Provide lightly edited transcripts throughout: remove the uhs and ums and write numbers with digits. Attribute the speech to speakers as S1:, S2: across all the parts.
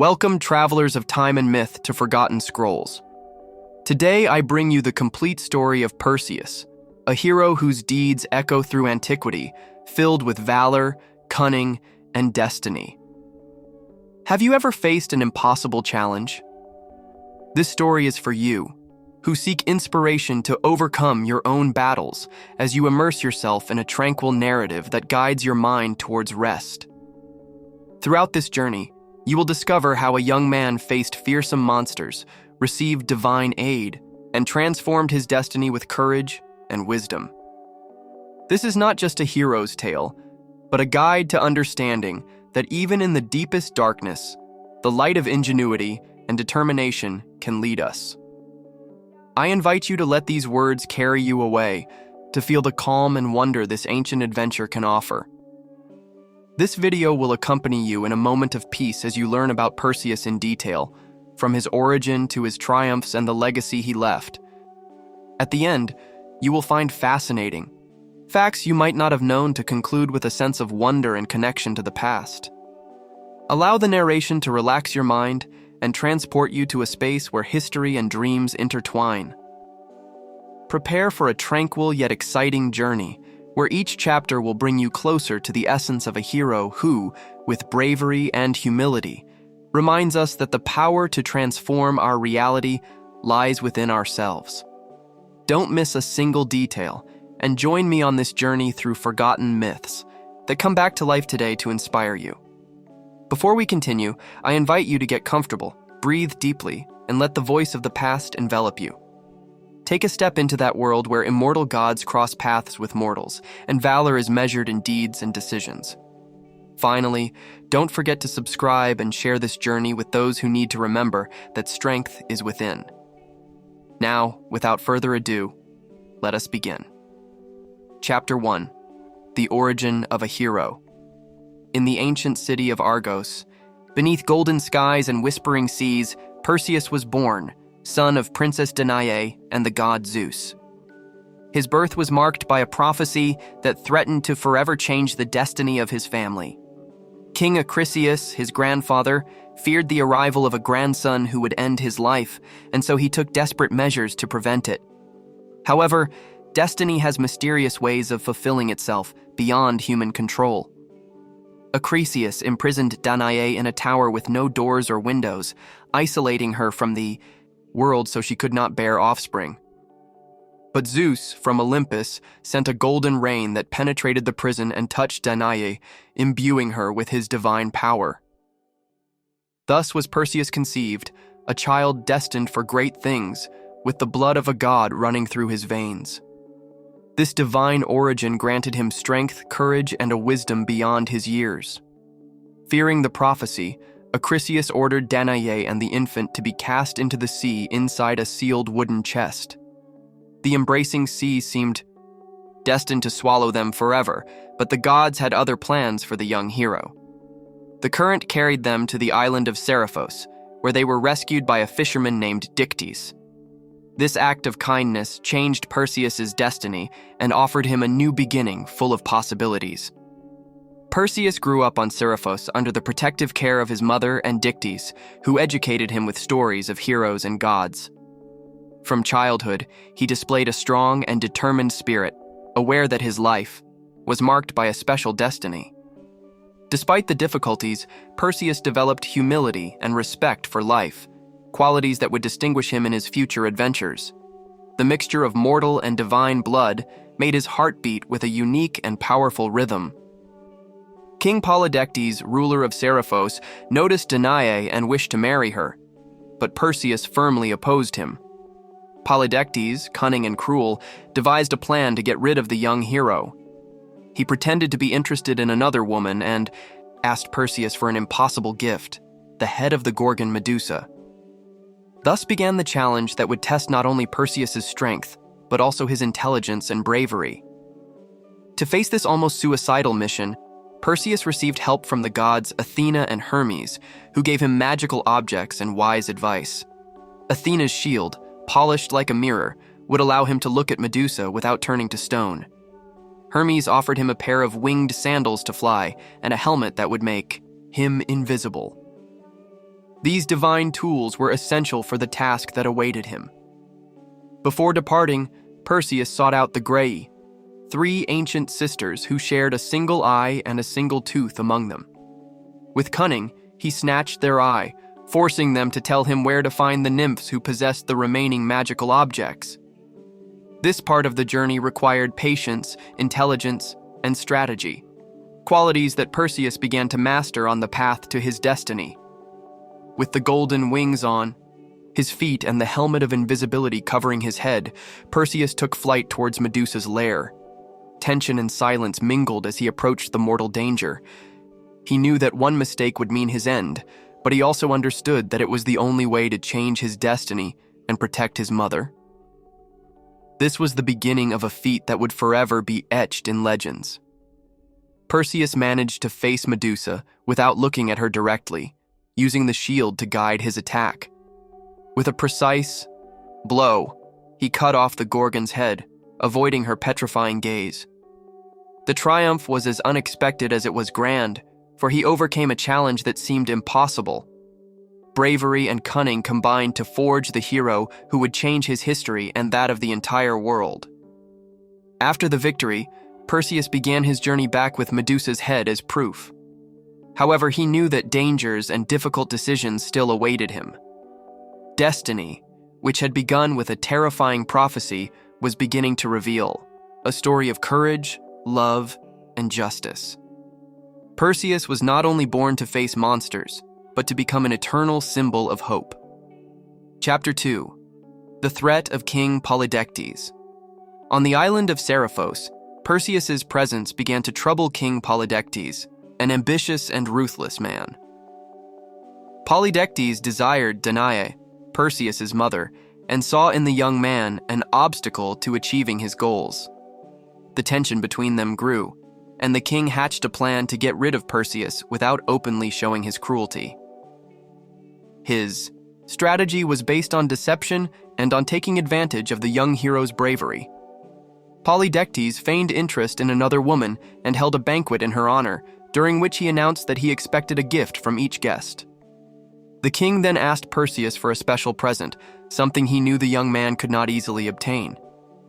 S1: Welcome, travelers of time and myth, to Forgotten Scrolls. Today, I bring you the complete story of Perseus, a hero whose deeds echo through antiquity, filled with valor, cunning, and destiny. Have you ever faced an impossible challenge? This story is for you, who seek inspiration to overcome your own battles as you immerse yourself in a tranquil narrative that guides your mind towards rest. Throughout this journey, you will discover how a young man faced fearsome monsters, received divine aid, and transformed his destiny with courage and wisdom. This is not just a hero's tale, but a guide to understanding that even in the deepest darkness, the light of ingenuity and determination can lead us. I invite you to let these words carry you away, to feel the calm and wonder this ancient adventure can offer. This video will accompany you in a moment of peace as you learn about Perseus in detail, from his origin to his triumphs and the legacy he left. At the end, you will find fascinating facts you might not have known to conclude with a sense of wonder and connection to the past. Allow the narration to relax your mind and transport you to a space where history and dreams intertwine. Prepare for a tranquil yet exciting journey, where each chapter will bring you closer to the essence of a hero who, with bravery and humility, reminds us that the power to transform our reality lies within ourselves. Don't miss a single detail, and join me on this journey through forgotten myths that come back to life today to inspire you. Before we continue, I invite you to get comfortable, breathe deeply, and let the voice of the past envelop you. Take a step into that world where immortal gods cross paths with mortals, and valor is measured in deeds and decisions. Finally, don't forget to subscribe and share this journey with those who need to remember that strength is within. Now, without further ado, let us begin. Chapter 1. The Origin of a Hero. In the ancient city of Argos, beneath golden skies and whispering seas, Perseus was born, son of Princess Danaë and the god Zeus. His birth was marked by a prophecy that threatened to forever change the destiny of his family. King Acrisius, his grandfather, feared the arrival of a grandson who would end his life, and so he took desperate measures to prevent it. However, destiny has mysterious ways of fulfilling itself beyond human control. Acrisius imprisoned Danaë in a tower with no doors or windows, isolating her from the world so she could not bear offspring. But Zeus, from Olympus, sent a golden rain that penetrated the prison and touched Danaë, imbuing her with his divine power. Thus was Perseus conceived, a child destined for great things, with the blood of a god running through his veins. This divine origin granted him strength, courage, and a wisdom beyond his years. Fearing the prophecy, Acrisius ordered Danaë and the infant to be cast into the sea inside a sealed wooden chest. The embracing sea seemed destined to swallow them forever, but the gods had other plans for the young hero. The current carried them to the island of Seriphos, where they were rescued by a fisherman named Dictys. This act of kindness changed Perseus's destiny and offered him a new beginning full of possibilities. Perseus grew up on Seriphos under the protective care of his mother and Dictys, who educated him with stories of heroes and gods. From childhood, he displayed a strong and determined spirit, aware that his life was marked by a special destiny. Despite the difficulties, Perseus developed humility and respect for life, qualities that would distinguish him in his future adventures. The mixture of mortal and divine blood made his heart beat with a unique and powerful rhythm. King Polydectes, ruler of Seriphos, noticed Danaë and wished to marry her, but Perseus firmly opposed him. Polydectes, cunning and cruel, devised a plan to get rid of the young hero. He pretended to be interested in another woman and asked Perseus for an impossible gift, the head of the Gorgon Medusa. Thus began the challenge that would test not only Perseus's strength, but also his intelligence and bravery. To face this almost suicidal mission, Perseus received help from the gods Athena and Hermes, who gave him magical objects and wise advice. Athena's shield, polished like a mirror, would allow him to look at Medusa without turning to stone. Hermes offered him a pair of winged sandals to fly and a helmet that would make him invisible. These divine tools were essential for the task that awaited him. Before departing, Perseus sought out the Graeae, three ancient sisters who shared a single eye and a single tooth among them. With cunning, he snatched their eye, forcing them to tell him where to find the nymphs who possessed the remaining magical objects. This part of the journey required patience, intelligence, and strategy, qualities that Perseus began to master on the path to his destiny. With the golden wings on, his feet and the helmet of invisibility covering his head, Perseus took flight towards Medusa's lair. Tension and silence mingled as he approached the mortal danger. He knew that one mistake would mean his end, but he also understood that it was the only way to change his destiny and protect his mother. This was the beginning of a feat that would forever be etched in legends. Perseus managed to face Medusa without looking at her directly, using the shield to guide his attack. With a precise blow, he cut off the Gorgon's head, avoiding her petrifying gaze. The triumph was as unexpected as it was grand, for he overcame a challenge that seemed impossible. Bravery and cunning combined to forge the hero who would change his history and that of the entire world. After the victory, Perseus began his journey back with Medusa's head as proof. However, he knew that dangers and difficult decisions still awaited him. Destiny, which had begun with a terrifying prophecy, was beginning to reveal a story of courage, love, and justice. Perseus was not only born to face monsters, but to become an eternal symbol of hope. Chapter 2. The Threat of King Polydectes. On the island of Seriphos, Perseus's presence began to trouble King Polydectes, an ambitious and ruthless man. Polydectes desired Danaë, Perseus's mother, and saw in the young man an obstacle to achieving his goals. The tension between them grew, and the king hatched a plan to get rid of Perseus without openly showing his cruelty. His strategy was based on deception and on taking advantage of the young hero's bravery. Polydectes feigned interest in another woman and held a banquet in her honor, during which he announced that he expected a gift from each guest. The king then asked Perseus for a special present, something he knew the young man could not easily obtain.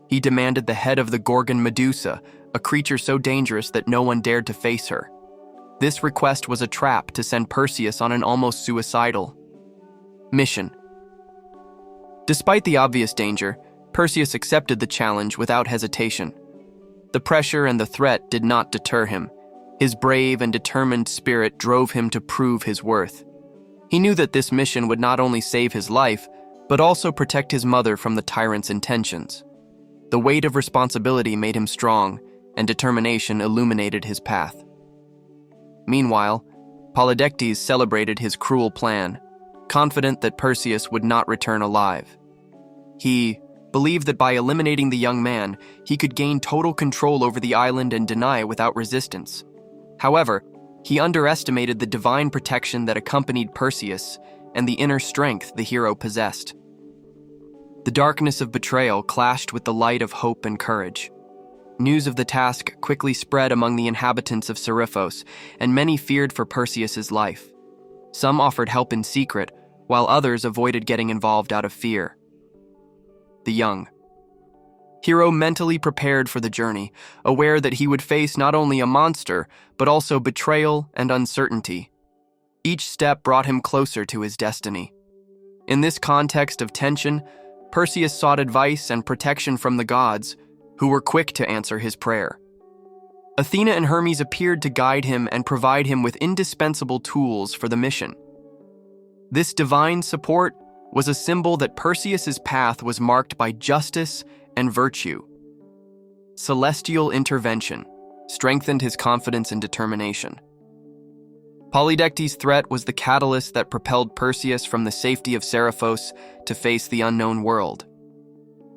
S1: He demanded the head of the Gorgon Medusa, a creature so dangerous that no one dared to face her. This request was a trap to send Perseus on an almost suicidal mission. Despite the obvious danger, Perseus accepted the challenge without hesitation. The pressure and the threat did not deter him. His brave and determined spirit drove him to prove his worth. He knew that this mission would not only save his life, but also protect his mother from the tyrant's intentions. The weight of responsibility made him strong, and determination illuminated his path. Meanwhile, Polydectes celebrated his cruel plan, confident that Perseus would not return alive. He believed that by eliminating the young man, he could gain total control over the island and Danaë without resistance. However, he underestimated the divine protection that accompanied Perseus and the inner strength the hero possessed. The darkness of betrayal clashed with the light of hope and courage. News of the task quickly spread among the inhabitants of Seriphos, and many feared for Perseus's life. Some offered help in secret, while others avoided getting involved out of fear. The young hero mentally prepared for the journey, aware that he would face not only a monster, but also betrayal and uncertainty. Each step brought him closer to his destiny. In this context of tension, Perseus sought advice and protection from the gods, who were quick to answer his prayer. Athena and Hermes appeared to guide him and provide him with indispensable tools for the mission. This divine support was a symbol that Perseus's path was marked by justice and virtue. Celestial intervention strengthened his confidence and determination. Polydectes' threat was the catalyst that propelled Perseus from the safety of Seriphos to face the unknown world.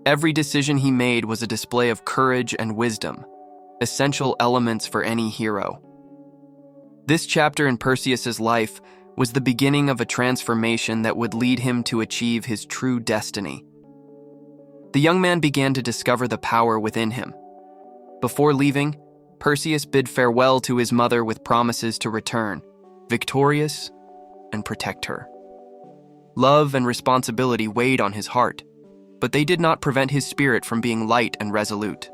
S1: Every decision he made was a display of courage and wisdom, essential elements for any hero. This chapter in Perseus's life was the beginning of a transformation that would lead him to achieve his true destiny. The young man began to discover the power within him. Before leaving, Perseus bid farewell to his mother with promises to return, victorious, and protect her. Love and responsibility weighed on his heart, but they did not prevent his spirit from being light and resolute.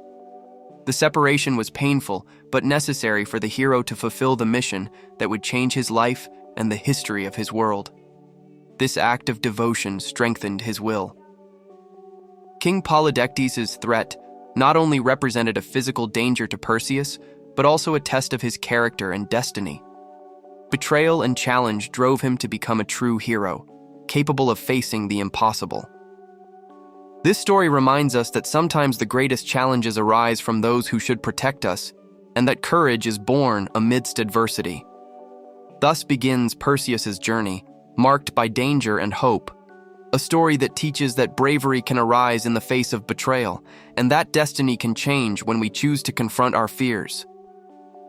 S1: The separation was painful, but necessary for the hero to fulfill the mission that would change his life and the history of his world. This act of devotion strengthened his will. King Polydectes' threat not only represented a physical danger to Perseus, but also a test of his character and destiny. Betrayal and challenge drove him to become a true hero, capable of facing the impossible. This story reminds us that sometimes the greatest challenges arise from those who should protect us, and that courage is born amidst adversity. Thus begins Perseus' journey, marked by danger and hope, a story that teaches that bravery can arise in the face of betrayal, and that destiny can change when we choose to confront our fears.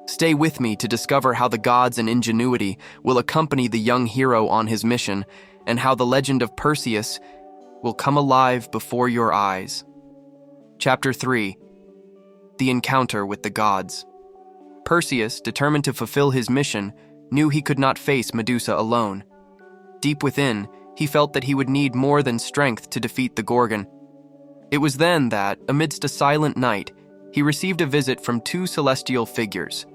S1: Stay with me to discover how the gods and ingenuity will accompany the young hero on his mission, and how the legend of Perseus will come alive before your eyes. Chapter 3. The Encounter with the Gods. Perseus, determined to fulfill his mission, knew he could not face Medusa alone. Deep within, he felt that he would need more than strength to defeat the Gorgon. It was then that, amidst a silent night, he received a visit from two celestial figures.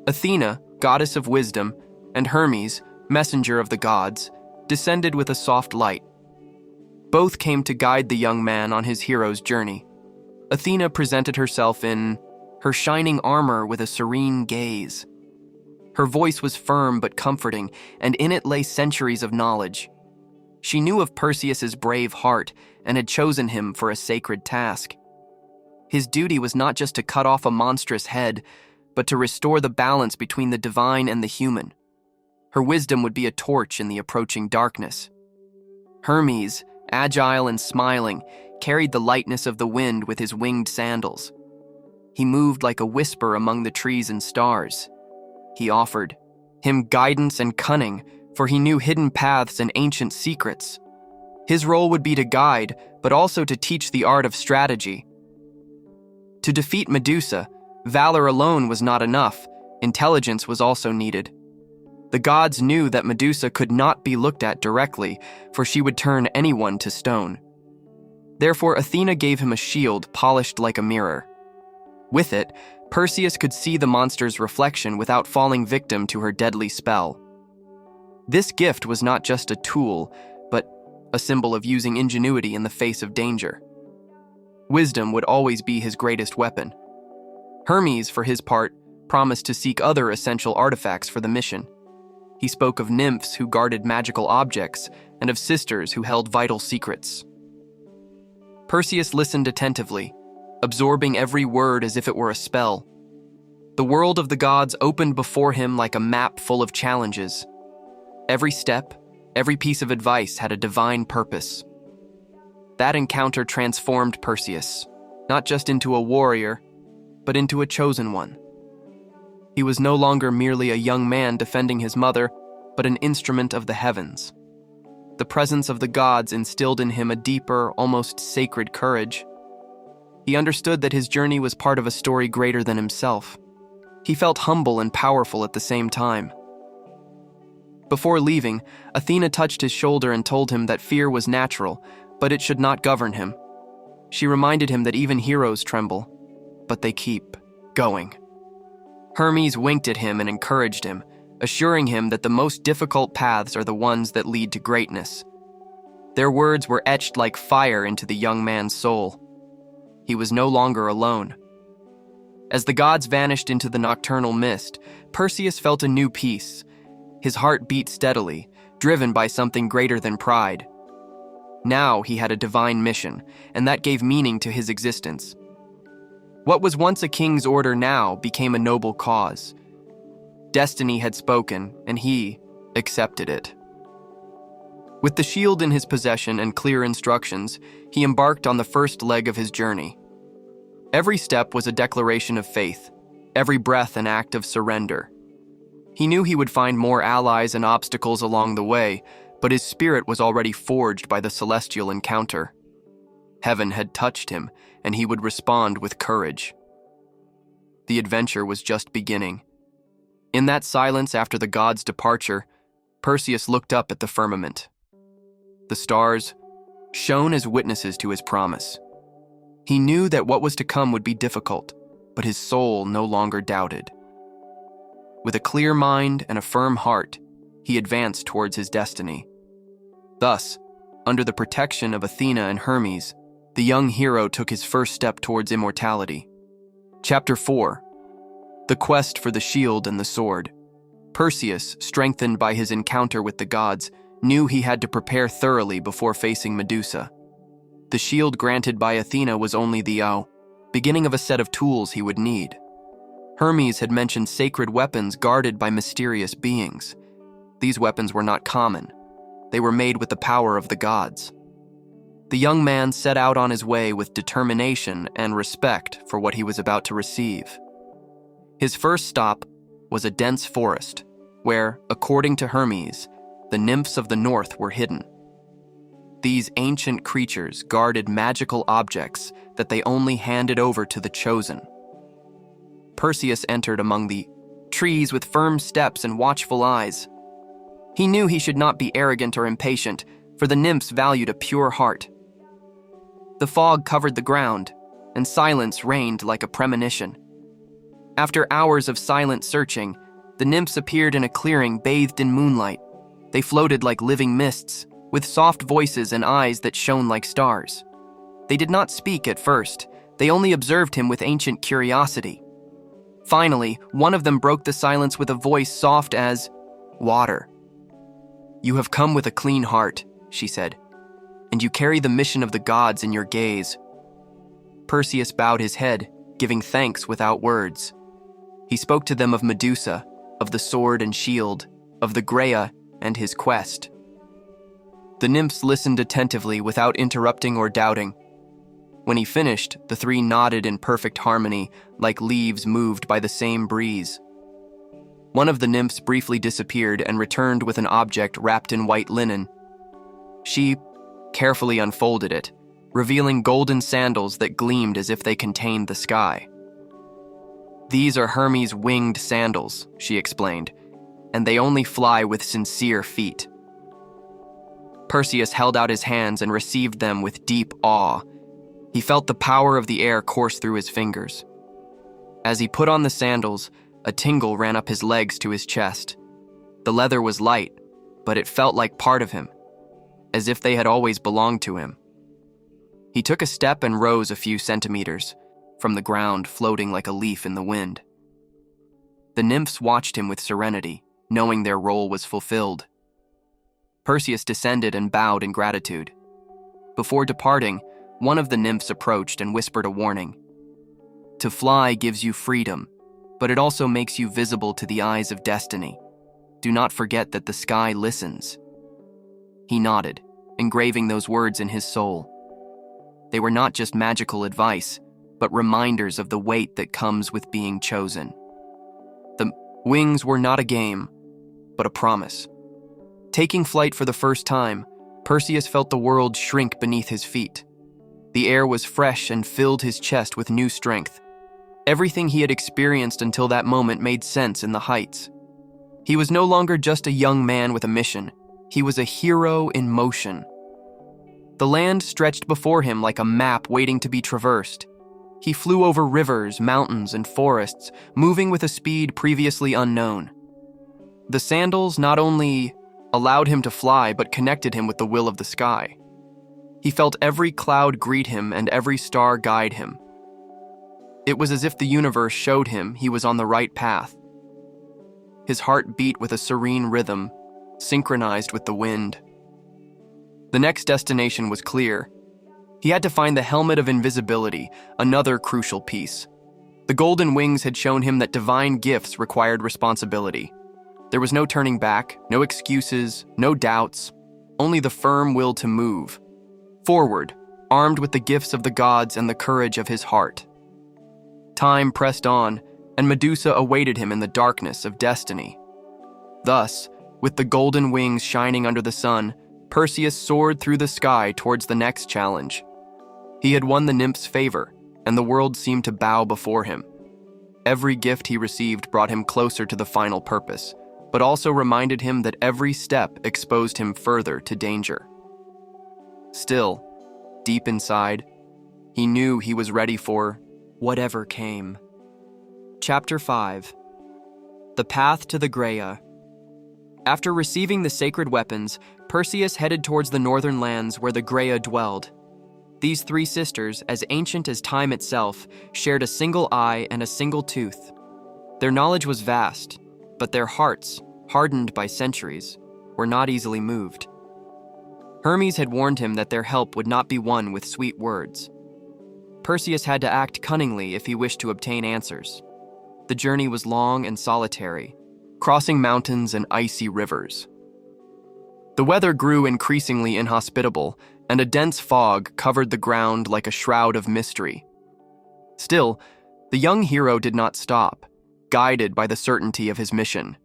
S1: Athena, goddess of wisdom, and Hermes, messenger of the gods, descended with a soft light. Both came to guide the young man on his hero's journey. Athena presented herself in her shining armor with a serene gaze. Her voice was firm but comforting, and in it lay centuries of knowledge. She knew of Perseus's brave heart and had chosen him for a sacred task. His duty was not just to cut off a monstrous head, but to restore the balance between the divine and the human. Her wisdom would be a torch in the approaching darkness. Hermes, agile and smiling, carried the lightness of the wind with his winged sandals. He moved like a whisper among the trees and stars. He offered him guidance and cunning, for he knew hidden paths and ancient secrets. His role would be to guide, but also to teach the art of strategy. To defeat Medusa, valor alone was not enough. Intelligence was also needed. The gods knew that Medusa could not be looked at directly, for she would turn anyone to stone. Therefore, Athena gave him a shield polished like a mirror. With it, Perseus could see the monster's reflection without falling victim to her deadly spell. This gift was not just a tool, but a symbol of using ingenuity in the face of danger. Wisdom would always be his greatest weapon. Hermes, for his part, promised to seek other essential artifacts for the mission. He spoke of nymphs who guarded magical objects and of sisters who held vital secrets. Perseus listened attentively, absorbing every word as if it were a spell. The world of the gods opened before him like a map full of challenges. Every step, every piece of advice had a divine purpose. That encounter transformed Perseus, not just into a warrior, but into a chosen one. He was no longer merely a young man defending his mother, but an instrument of the heavens. The presence of the gods instilled in him a deeper, almost sacred courage. He understood that his journey was part of a story greater than himself. He felt humble and powerful at the same time. Before leaving, Athena touched his shoulder and told him that fear was natural, but it should not govern him. She reminded him that even heroes tremble, but they keep going. Hermes winked at him and encouraged him, assuring him that the most difficult paths are the ones that lead to greatness. Their words were etched like fire into the young man's soul. He was no longer alone. As the gods vanished into the nocturnal mist, Perseus felt a new peace. His heart beat steadily, driven by something greater than pride. Now he had a divine mission, and that gave meaning to his existence. What was once a king's order now became a noble cause. Destiny had spoken, and he accepted it. With the shield in his possession and clear instructions, he embarked on the first leg of his journey. Every step was a declaration of faith, every breath an act of surrender. He knew he would find more allies and obstacles along the way, but his spirit was already forged by the celestial encounter. Heaven had touched him, and he would respond with courage. The adventure was just beginning. In that silence after the god's departure, Perseus looked up at the firmament. the stars, shone as witnesses to his promise. He knew that what was to come would be difficult, but his soul no longer doubted. With a clear mind and a firm heart, he advanced towards his destiny. Thus, under the protection of Athena and Hermes, the young hero took his first step towards immortality. Chapter 4. The Quest for the Shield and the Sword. Perseus, strengthened by his encounter with the gods, knew he had to prepare thoroughly before facing Medusa. The shield granted by Athena was only the beginning of a set of tools he would need. Hermes had mentioned sacred weapons guarded by mysterious beings. These weapons were not common. They were made with the power of the gods. The young man set out on his way with determination and respect for what he was about to receive. His first stop was a dense forest, where, according to Hermes, the nymphs of the north were hidden. These ancient creatures guarded magical objects that they only handed over to the chosen. Perseus entered among the trees with firm steps and watchful eyes. He knew he should not be arrogant or impatient, for the nymphs valued a pure heart. The fog covered the ground, and silence reigned like a premonition. After hours of silent searching, the nymphs appeared in a clearing bathed in moonlight. They floated like living mists, with soft voices and eyes that shone like stars. They did not speak at first. They only observed him with ancient curiosity. Finally, one of them broke the silence with a voice soft as water. "You have come with a clean heart," she said, "and you carry the mission of the gods in your gaze." Perseus bowed his head, giving thanks without words. He spoke to them of Medusa, of the sword and shield, of the Graea and his quest. The nymphs listened attentively without interrupting or doubting. When he finished, the three nodded in perfect harmony, like leaves moved by the same breeze. One of the nymphs briefly disappeared and returned with an object wrapped in white linen. She carefully unfolded it, revealing golden sandals that gleamed as if they contained the sky. "These are Hermes' winged sandals," she explained, "and they only fly with sincere feet." Perseus held out his hands and received them with deep awe. He felt the power of the air course through his fingers. As he put on the sandals, a tingle ran up his legs to his chest. The leather was light, but it felt like part of him, as if they had always belonged to him. He took a step and rose a few centimeters, from the ground floating like a leaf in the wind. The nymphs watched him with serenity, knowing their role was fulfilled. Perseus descended and bowed in gratitude. Before departing, one of the nymphs approached and whispered a warning. "To fly gives you freedom, but it also makes you visible to the eyes of destiny. Do not forget that the sky listens." He nodded, engraving those words in his soul. They were not just magical advice, but reminders of the weight that comes with being chosen. The wings were not a game, but a promise. Taking flight for the first time, Perseus felt the world shrink beneath his feet. The air was fresh and filled his chest with new strength. Everything he had experienced until that moment made sense in the heights. He was no longer just a young man with a mission. He was a hero in motion. The land stretched before him like a map waiting to be traversed. He flew over rivers, mountains, and forests, moving with a speed previously unknown. The sandals not only allowed him to fly, but connected him with the will of the sky. He felt every cloud greet him and every star guide him. It was as if the universe showed him he was on the right path. His heart beat with a serene rhythm, synchronized with the wind. The next destination was clear. He had to find the helmet of invisibility, another crucial piece. The golden wings had shown him that divine gifts required responsibility. There was no turning back, no excuses, no doubts, only the firm will to move forward, armed with the gifts of the gods and the courage of his heart. Time pressed on, and Medusa awaited him in the darkness of destiny. Thus, with the golden wings shining under the sun, Perseus soared through the sky towards the next challenge. He had won the nymph's favor, and the world seemed to bow before him. Every gift he received brought him closer to the final purpose, but also reminded him that every step exposed him further to danger. Still, deep inside, he knew he was ready for whatever came. Chapter 5. The Path to the Graia. After receiving the sacred weapons, Perseus headed towards the northern lands where the Graia dwelled. These three sisters, as ancient as time itself, shared a single eye and a single tooth. Their knowledge was vast, but their hearts, hardened by centuries, were not easily moved. Hermes had warned him that their help would not be won with sweet words. Perseus had to act cunningly if he wished to obtain answers. The journey was long and solitary, crossing mountains and icy rivers. The weather grew increasingly inhospitable, and a dense fog covered the ground like a shroud of mystery. Still, the young hero did not stop, guided by the certainty of his mission.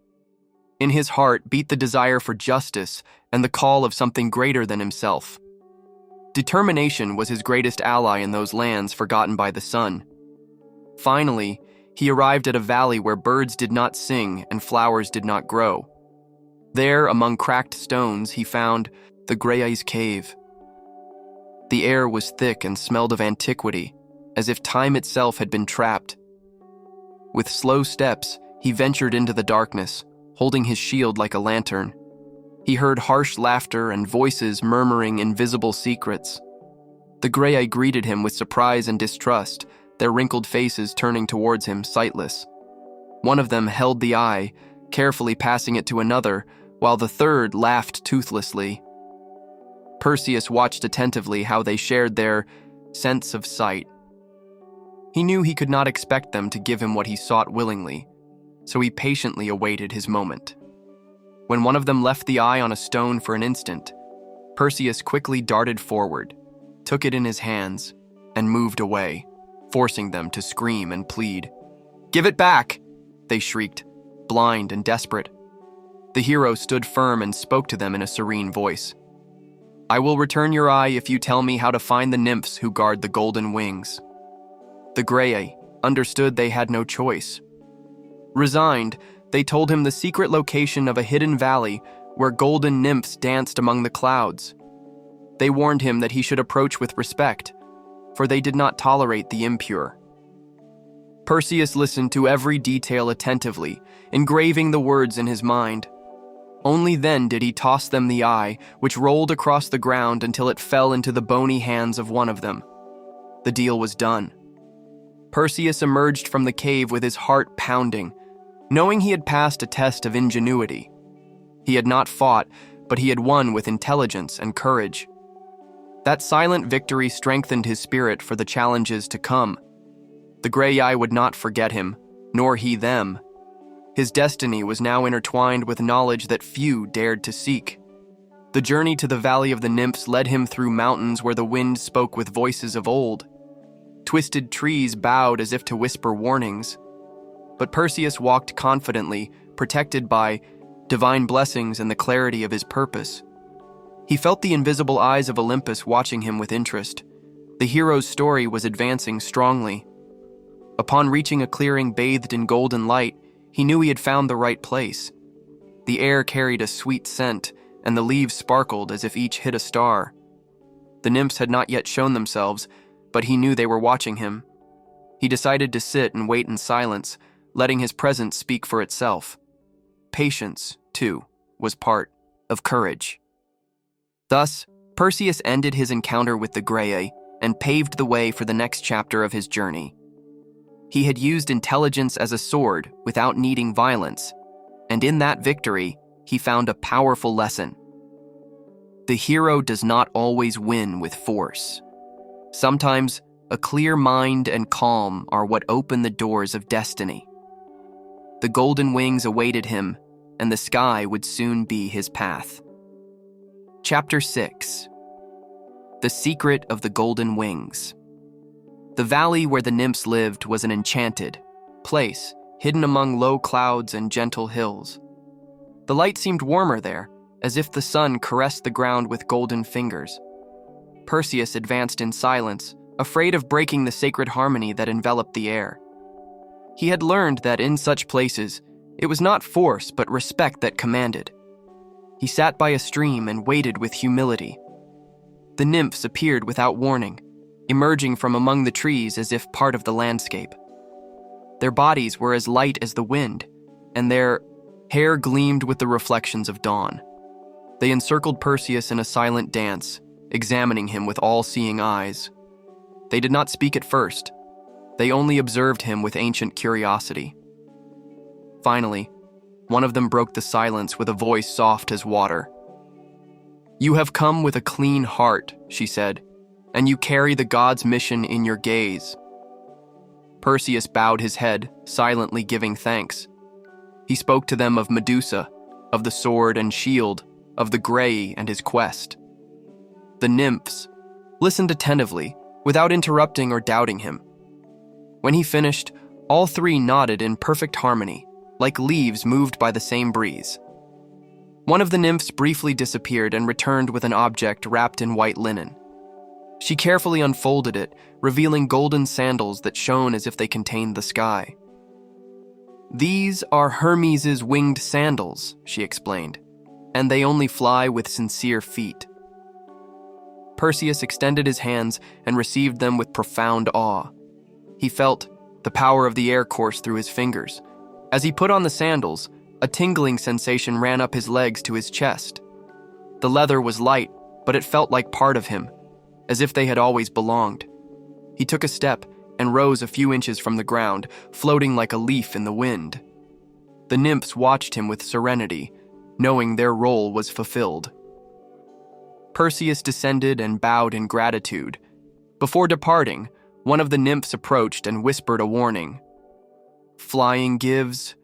S1: In his heart beat the desire for justice and the call of something greater than himself. Determination was his greatest ally in those lands forgotten by the sun. Finally, he arrived at a valley where birds did not sing and flowers did not grow. There, among cracked stones, he found the Graia's cave. The air was thick and smelled of antiquity, as if time itself had been trapped. With slow steps, he ventured into the darkness, holding his shield like a lantern. He heard harsh laughter and voices murmuring invisible secrets. The Graia greeted him with surprise and distrust, their wrinkled faces turning towards him, sightless. One of them held the eye, carefully passing it to another, while the third laughed toothlessly. Perseus watched attentively how they shared their sense of sight. He knew he could not expect them to give him what he sought willingly, so he patiently awaited his moment. When one of them left the eye on a stone for an instant, Perseus quickly darted forward, took it in his hands, and moved away, forcing them to scream and plead. "Give it back!" they shrieked, blind and desperate. The hero stood firm and spoke to them in a serene voice. "I will return your eye if you tell me how to find the nymphs who guard the golden wings." The Graia understood they had no choice. Resigned, they told him the secret location of a hidden valley where golden nymphs danced among the clouds. They warned him that he should approach with respect, for they did not tolerate the impure. Perseus listened to every detail attentively, engraving the words in his mind. Only then did he toss them the eye, which rolled across the ground until it fell into the bony hands of one of them. The deal was done. Perseus emerged from the cave with his heart pounding, knowing he had passed a test of ingenuity. He had not fought, but he had won with intelligence and courage. That silent victory strengthened his spirit for the challenges to come. The Graia would not forget him, nor he them. His destiny was now intertwined with knowledge that few dared to seek. The journey to the Valley of the Nymphs led him through mountains where the wind spoke with voices of old. Twisted trees bowed as if to whisper warnings. But Perseus walked confidently, protected by divine blessings and the clarity of his purpose. He felt the invisible eyes of Olympus watching him with interest. The hero's story was advancing strongly. Upon reaching a clearing bathed in golden light, he knew he had found the right place. The air carried a sweet scent, and the leaves sparkled as if each hid a star. The nymphs had not yet shown themselves, but he knew they were watching him. He decided to sit and wait in silence, letting his presence speak for itself. Patience, too, was part of courage. Thus, Perseus ended his encounter with the Graia and paved the way for the next chapter of his journey. He had used intelligence as a sword without needing violence, and in that victory, he found a powerful lesson. The hero does not always win with force. Sometimes, a clear mind and calm are what open the doors of destiny. The golden wings awaited him, and the sky would soon be his path. Chapter 6. The Secret of the Golden Wings. The valley where the nymphs lived was an enchanted place, hidden among low clouds and gentle hills. The light seemed warmer there, as if the sun caressed the ground with golden fingers. Perseus advanced in silence, afraid of breaking the sacred harmony that enveloped the air. He had learned that in such places, it was not force but respect that commanded. He sat by a stream and waited with humility. The nymphs appeared without warning, emerging from among the trees as if part of the landscape. Their bodies were as light as the wind, and their hair gleamed with the reflections of dawn. They encircled Perseus in a silent dance, examining him with all-seeing eyes. They did not speak at first. They only observed him with ancient curiosity. Finally, one of them broke the silence with a voice soft as water. "You have come with a clean heart," she said, "and you carry the god's mission in your gaze." Perseus bowed his head, silently giving thanks. He spoke to them of Medusa, of the sword and shield, of the Grey and his quest. The nymphs listened attentively, without interrupting or doubting him. When he finished, all three nodded in perfect harmony, like leaves moved by the same breeze. One of the nymphs briefly disappeared and returned with an object wrapped in white linen. She carefully unfolded it, revealing golden sandals that shone as if they contained the sky. "These are Hermes' winged sandals," she explained, "and they only fly with sincere feet." Perseus extended his hands and received them with profound awe. He felt the power of the air course through his fingers. As he put on the sandals, a tingling sensation ran up his legs to his chest. The leather was light, but it felt like part of him, as if they had always belonged. He took a step and rose a few inches from the ground, floating like a leaf in the wind. The nymphs watched him with serenity, knowing their role was fulfilled. Perseus descended and bowed in gratitude. Before departing, one of the nymphs approached and whispered a warning. "Flying gives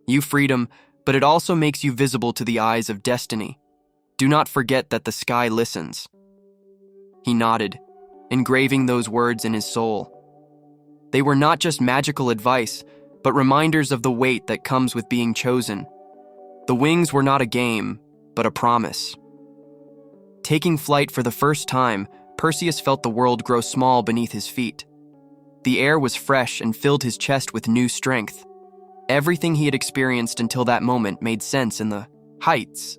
S1: you freedom, but it also makes you visible to the eyes of destiny. Do not forget that the sky listens." He nodded, engraving those words in his soul. They were not just magical advice, but reminders of the weight that comes with being chosen. The wings were not a game, but a promise. Taking flight for the first time, Perseus felt the world grow small beneath his feet. The air was fresh and filled his chest with new strength. Everything he had experienced until that moment made sense in the heights.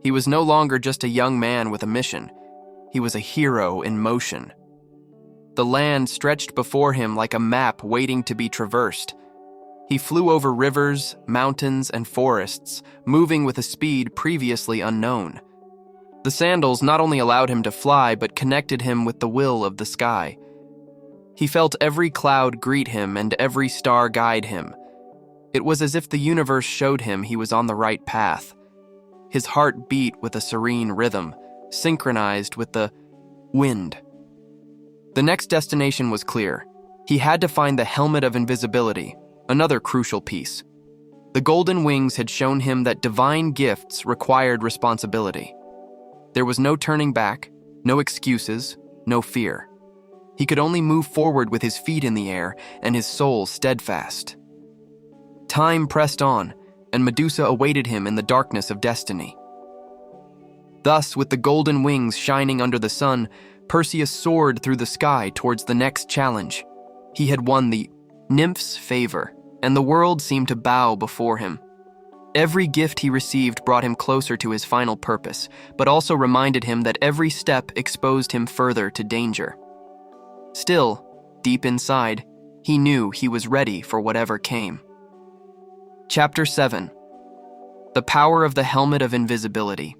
S1: He was no longer just a young man with a mission. He was a hero in motion. The land stretched before him like a map waiting to be traversed. He flew over rivers, mountains, and forests, moving with a speed previously unknown. The sandals not only allowed him to fly, but connected him with the will of the sky. He felt every cloud greet him and every star guide him. It was as if the universe showed him he was on the right path. His heart beat with a serene rhythm, synchronized with the wind. The next destination was clear. He had to find the helmet of invisibility, another crucial piece. The golden wings had shown him that divine gifts required responsibility. There was no turning back, no excuses, no fear. He could only move forward with his feet in the air and his soul steadfast. Time pressed on, and Medusa awaited him in the darkness of destiny. Thus, with the golden wings shining under the sun, Perseus soared through the sky towards the next challenge. He had won the nymph's favor, and the world seemed to bow before him. Every gift he received brought him closer to his final purpose, but also reminded him that every step exposed him further to danger. Still, deep inside, he knew he was ready for whatever came. Chapter 7. The Power of the Helmet of Invisibility.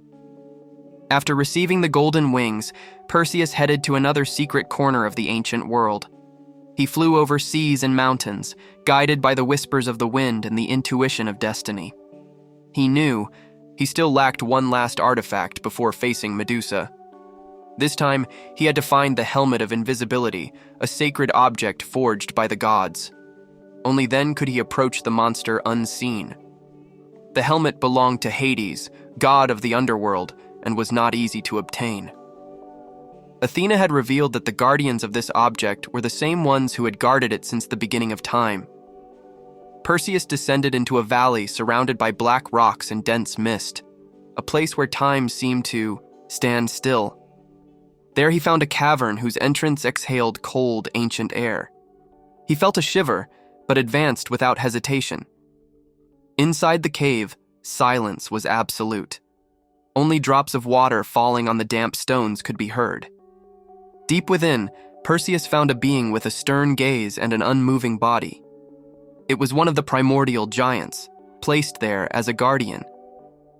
S1: After receiving the golden wings, Perseus headed to another secret corner of the ancient world. He flew over seas and mountains, guided by the whispers of the wind and the intuition of destiny. He knew he still lacked one last artifact before facing Medusa. This time, he had to find the Helmet of Invisibility, a sacred object forged by the gods. Only then could he approach the monster unseen. The helmet belonged to Hades, god of the underworld, and was not easy to obtain. Athena had revealed that the guardians of this object were the same ones who had guarded it since the beginning of time. Perseus descended into a valley surrounded by black rocks and dense mist, a place where time seemed to stand still. There he found a cavern whose entrance exhaled cold, ancient air. He felt a shiver, but advanced without hesitation. Inside the cave, silence was absolute. Only drops of water falling on the damp stones could be heard. Deep within, Perseus found a being with a stern gaze and an unmoving body. It was one of the primordial giants, placed there as a guardian.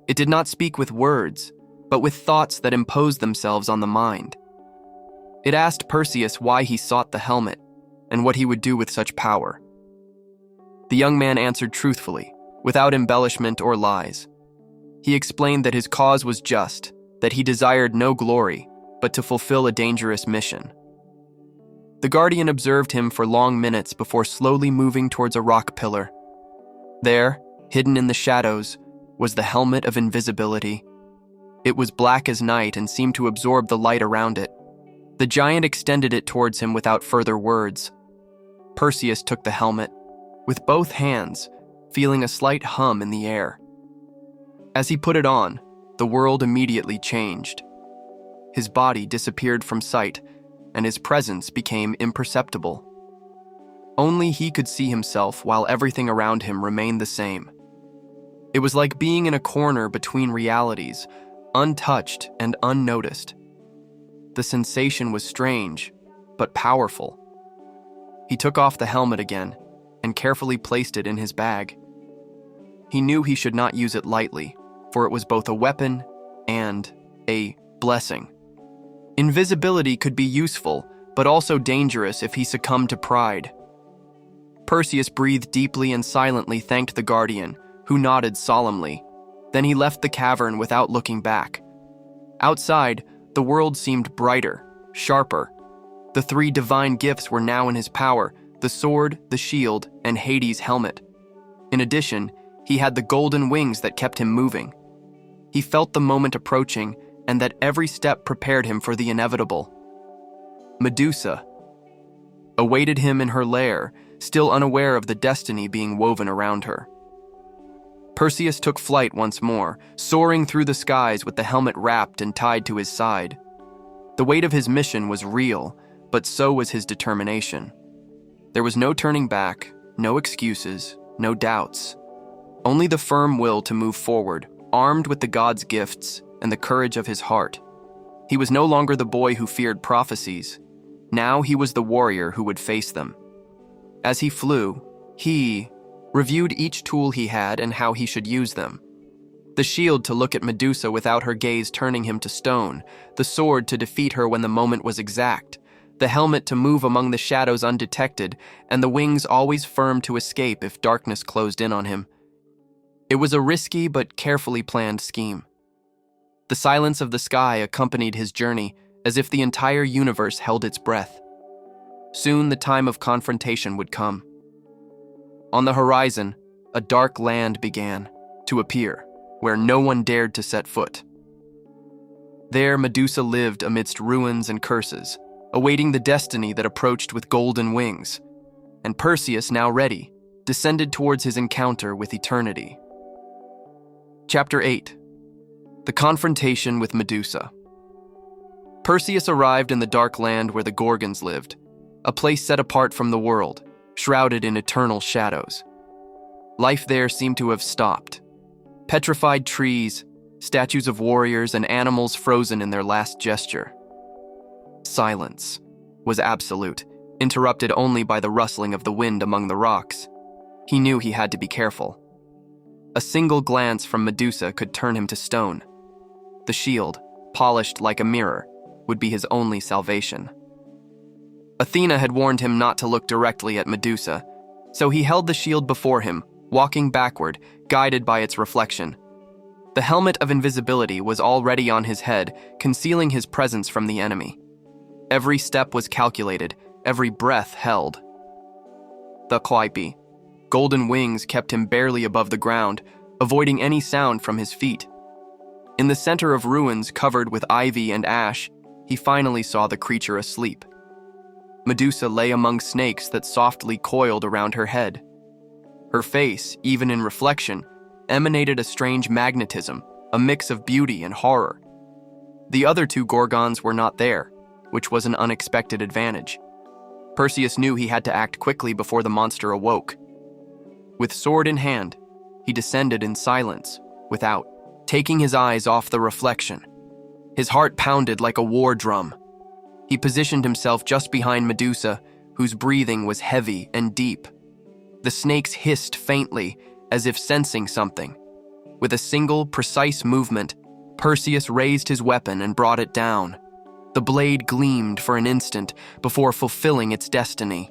S1: It did not speak with words, but with thoughts that imposed themselves on the mind. It asked Perseus why he sought the helmet, and what he would do with such power. The young man answered truthfully, without embellishment or lies. He explained that his cause was just, that he desired no glory, but to fulfill a dangerous mission. The guardian observed him for long minutes before slowly moving towards a rock pillar. There, hidden in the shadows, was the helmet of invisibility. It was black as night and seemed to absorb the light around it. The giant extended it towards him without further words. Perseus took the helmet, with both hands, feeling a slight hum in the air. As he put it on, the world immediately changed. His body disappeared from sight, and his presence became imperceptible. Only he could see himself while everything around him remained the same. It was like being in a corner between realities, untouched and unnoticed. The sensation was strange, but powerful. He took off the helmet again and carefully placed it in his bag. He knew he should not use it lightly, for it was both a weapon and a blessing. Invisibility could be useful, but also dangerous if he succumbed to pride. Perseus breathed deeply and silently thanked the guardian, who nodded solemnly. Then he left the cavern without looking back. Outside, the world seemed brighter, sharper. The three divine gifts were now in his power: the sword, the shield, and Hades' helmet. In addition, he had the golden wings that kept him moving. He felt the moment approaching, and that every step prepared him for the inevitable. Medusa awaited him in her lair, still unaware of the destiny being woven around her. Perseus took flight once more, soaring through the skies with the helmet wrapped and tied to his side. The weight of his mission was real, but so was his determination. There was no turning back, no excuses, no doubts. Only the firm will to move forward, armed with the gods' gifts and the courage of his heart. He was no longer the boy who feared prophecies. Now he was the warrior who would face them. As he flew, he reviewed each tool he had and how he should use them. The shield to look at Medusa without her gaze turning him to stone, the sword to defeat her when the moment was exact, the helmet to move among the shadows undetected, and the wings always firm to escape if darkness closed in on him. It was a risky but carefully planned scheme. The silence of the sky accompanied his journey, as if the entire universe held its breath. Soon the time of confrontation would come. On the horizon, a dark land began to appear, where no one dared to set foot. There Medusa lived amidst ruins and curses, awaiting the destiny that approached with golden wings. And Perseus, now ready, descended towards his encounter with eternity. Chapter 8. The confrontation with Medusa. Perseus arrived in the dark land where the Gorgons lived, a place set apart from the world, shrouded in eternal shadows. Life there seemed to have stopped. Petrified trees, statues of warriors, and animals frozen in their last gesture. Silence was absolute, interrupted only by the rustling of the wind among the rocks. He knew he had to be careful. A single glance from Medusa could turn him to stone. The shield, polished like a mirror, would be his only salvation. Athena had warned him not to look directly at Medusa, so he held the shield before him, walking backward, guided by its reflection. The helmet of invisibility was already on his head, concealing his presence from the enemy. Every step was calculated, every breath held. The Calliope, golden wings kept him barely above the ground, avoiding any sound from his feet. In the center of ruins covered with ivy and ash, he finally saw the creature asleep. Medusa lay among snakes that softly coiled around her head. Her face, even in reflection, emanated a strange magnetism, a mix of beauty and horror. The other two Gorgons were not there, which was an unexpected advantage. Perseus knew he had to act quickly before the monster awoke. With sword in hand, he descended in silence, without taking his eyes off the reflection. His heart pounded like a war drum. He positioned himself just behind Medusa, whose breathing was heavy and deep. The snakes hissed faintly, as if sensing something. With a single, precise movement, Perseus raised his weapon and brought it down. The blade gleamed for an instant before fulfilling its destiny.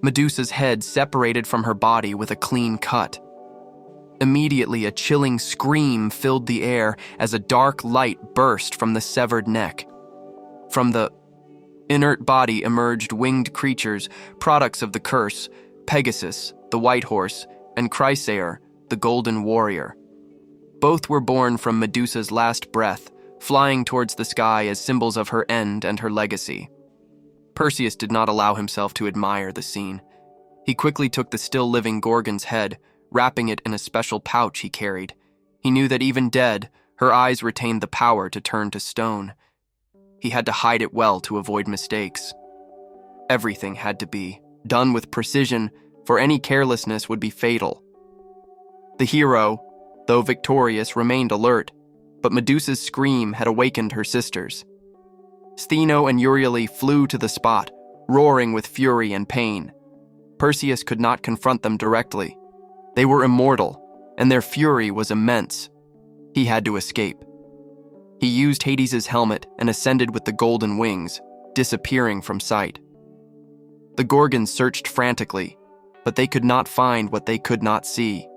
S1: Medusa's head separated from her body with a clean cut. Immediately, a chilling scream filled the air as a dark light burst from the severed neck. From the inert body emerged winged creatures, products of the curse: Pegasus, the white horse, and Chrysaor, the golden warrior. Both were born from Medusa's last breath, flying towards the sky as symbols of her end and her legacy. Perseus did not allow himself to admire the scene. He quickly took the still-living Gorgon's head, wrapping it in a special pouch he carried. He knew that even dead, her eyes retained the power to turn to stone. He had to hide it well to avoid mistakes. Everything had to be done with precision, for any carelessness would be fatal. The hero, though victorious, remained alert, but Medusa's scream had awakened her sisters. Stheno and Euryale flew to the spot, roaring with fury and pain. Perseus could not confront them directly. They were immortal, and their fury was immense. He had to escape. He used Hades' helmet and ascended with the golden wings, disappearing from sight. The Gorgons searched frantically, but they could not find what they could not see.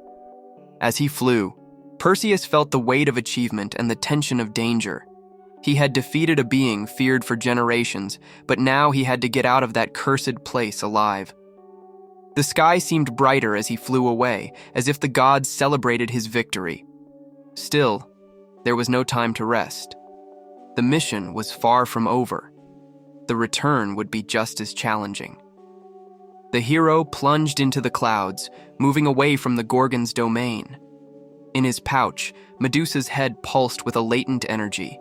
S1: As he flew, Perseus felt the weight of achievement and the tension of danger. He had defeated a being feared for generations, but now he had to get out of that cursed place alive. The sky seemed brighter as he flew away, as if the gods celebrated his victory. Still, there was no time to rest. The mission was far from over. The return would be just as challenging. The hero plunged into the clouds, moving away from the Gorgon's domain. In his pouch, Medusa's head pulsed with a latent energy.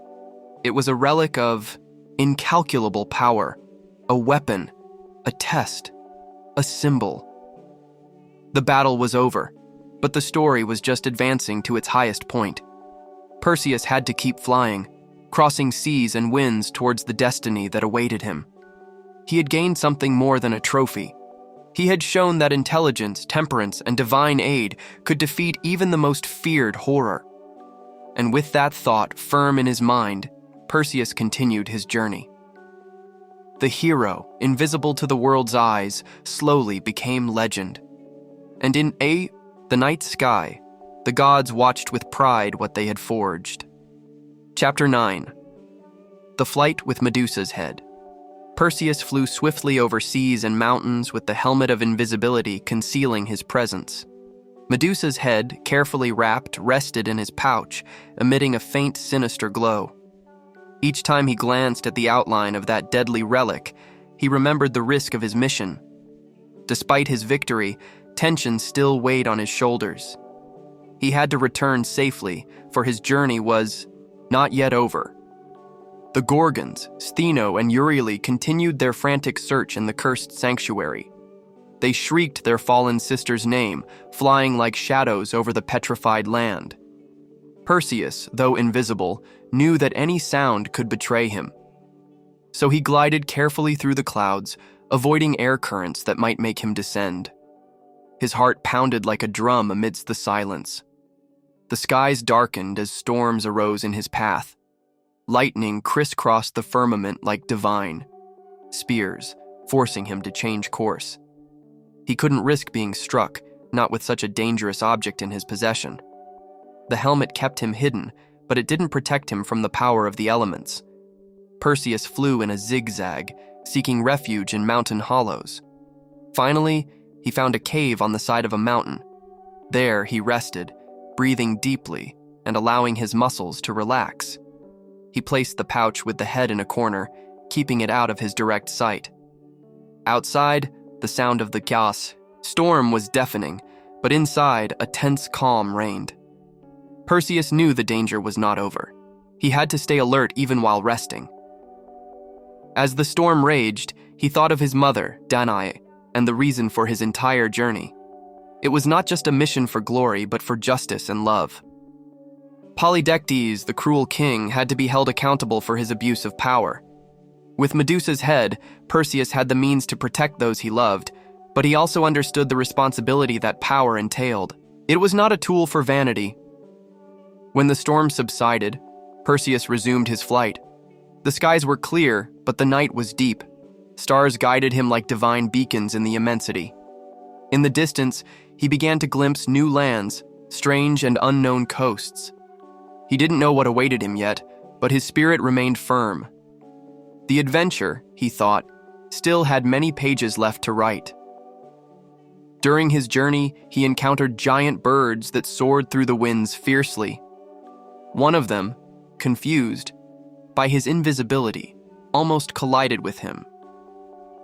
S1: It was a relic of incalculable power, a weapon, a test, a symbol. The battle was over, but the story was just advancing to its highest point. Perseus had to keep flying, crossing seas and winds towards the destiny that awaited him. He had gained something more than a trophy. He had shown that intelligence, temperance, and divine aid could defeat even the most feared horror. And with that thought firm in his mind, Perseus continued his journey. The hero, invisible to the world's eyes, slowly became legend. And in the night sky, the gods watched with pride what they had forged. Chapter 9. The Flight with Medusa's Head. Perseus flew swiftly over seas and mountains with the helmet of invisibility concealing his presence. Medusa's head, carefully wrapped, rested in his pouch, emitting a faint, sinister glow. Each time he glanced at the outline of that deadly relic, he remembered the risk of his mission. Despite his victory, tension still weighed on his shoulders. He had to return safely, for his journey was not yet over. The Gorgons, Stheno and Euryale continued their frantic search in the cursed sanctuary. They shrieked their fallen sister's name, flying like shadows over the petrified land. Perseus, though invisible, knew that any sound could betray him. So he glided carefully through the clouds, avoiding air currents that might make him descend. His heart pounded like a drum amidst the silence. The skies darkened as storms arose in his path. Lightning crisscrossed the firmament like divine spears, forcing him to change course. He couldn't risk being struck, not with such a dangerous object in his possession. The helmet kept him hidden, but it didn't protect him from the power of the elements. Perseus flew in a zigzag, seeking refuge in mountain hollows. Finally, he found a cave on the side of a mountain. There he rested, breathing deeply and allowing his muscles to relax. He placed the pouch with the head in a corner, keeping it out of his direct sight. Outside, the sound of the chaos storm was deafening, but inside, a tense calm reigned. Perseus knew the danger was not over. He had to stay alert even while resting. As the storm raged, he thought of his mother, Danaë, and the reason for his entire journey. It was not just a mission for glory, but for justice and love. Polydectes, the cruel king, had to be held accountable for his abuse of power. With Medusa's head, Perseus had the means to protect those he loved, but he also understood the responsibility that power entailed. It was not a tool for vanity. When the storm subsided, Perseus resumed his flight. The skies were clear, but the night was deep. Stars guided him like divine beacons in the immensity. In the distance, he began to glimpse new lands, strange and unknown coasts. He didn't know what awaited him yet, but his spirit remained firm. The adventure, he thought, still had many pages left to write. During his journey, he encountered giant birds that soared through the winds fiercely. One of them, confused by his invisibility, almost collided with him.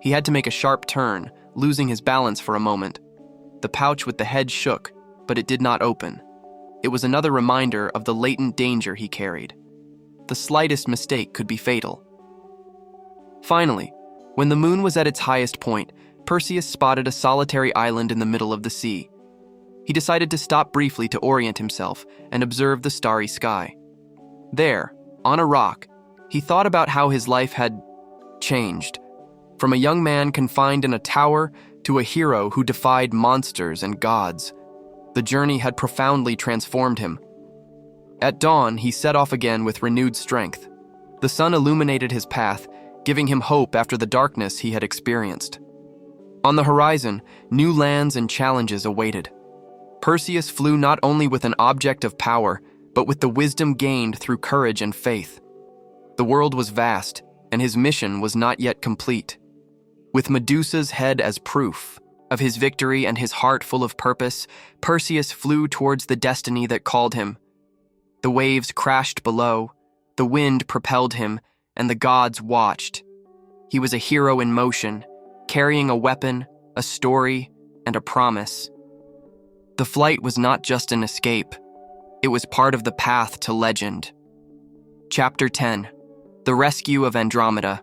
S1: He had to make a sharp turn, losing his balance for a moment. The pouch with the head shook, but it did not open. It was another reminder of the latent danger he carried. The slightest mistake could be fatal. Finally, when the moon was at its highest point, Perseus spotted a solitary island in the middle of the sea. He decided to stop briefly to orient himself and observe the starry sky. There, on a rock, he thought about how his life had changed. From a young man confined in a tower to a hero who defied monsters and gods. The journey had profoundly transformed him. At dawn, he set off again with renewed strength. The sun illuminated his path, giving him hope after the darkness he had experienced. On the horizon, new lands and challenges awaited. Perseus flew not only with an object of power, but with the wisdom gained through courage and faith. The world was vast, and his mission was not yet complete. With Medusa's head as proof of his victory and his heart full of purpose, Perseus flew towards the destiny that called him. The waves crashed below, the wind propelled him, and the gods watched. He was a hero in motion, carrying a weapon, a story, and a promise. The flight was not just an escape. It was part of the path to legend. Chapter 10. The Rescue of Andromeda.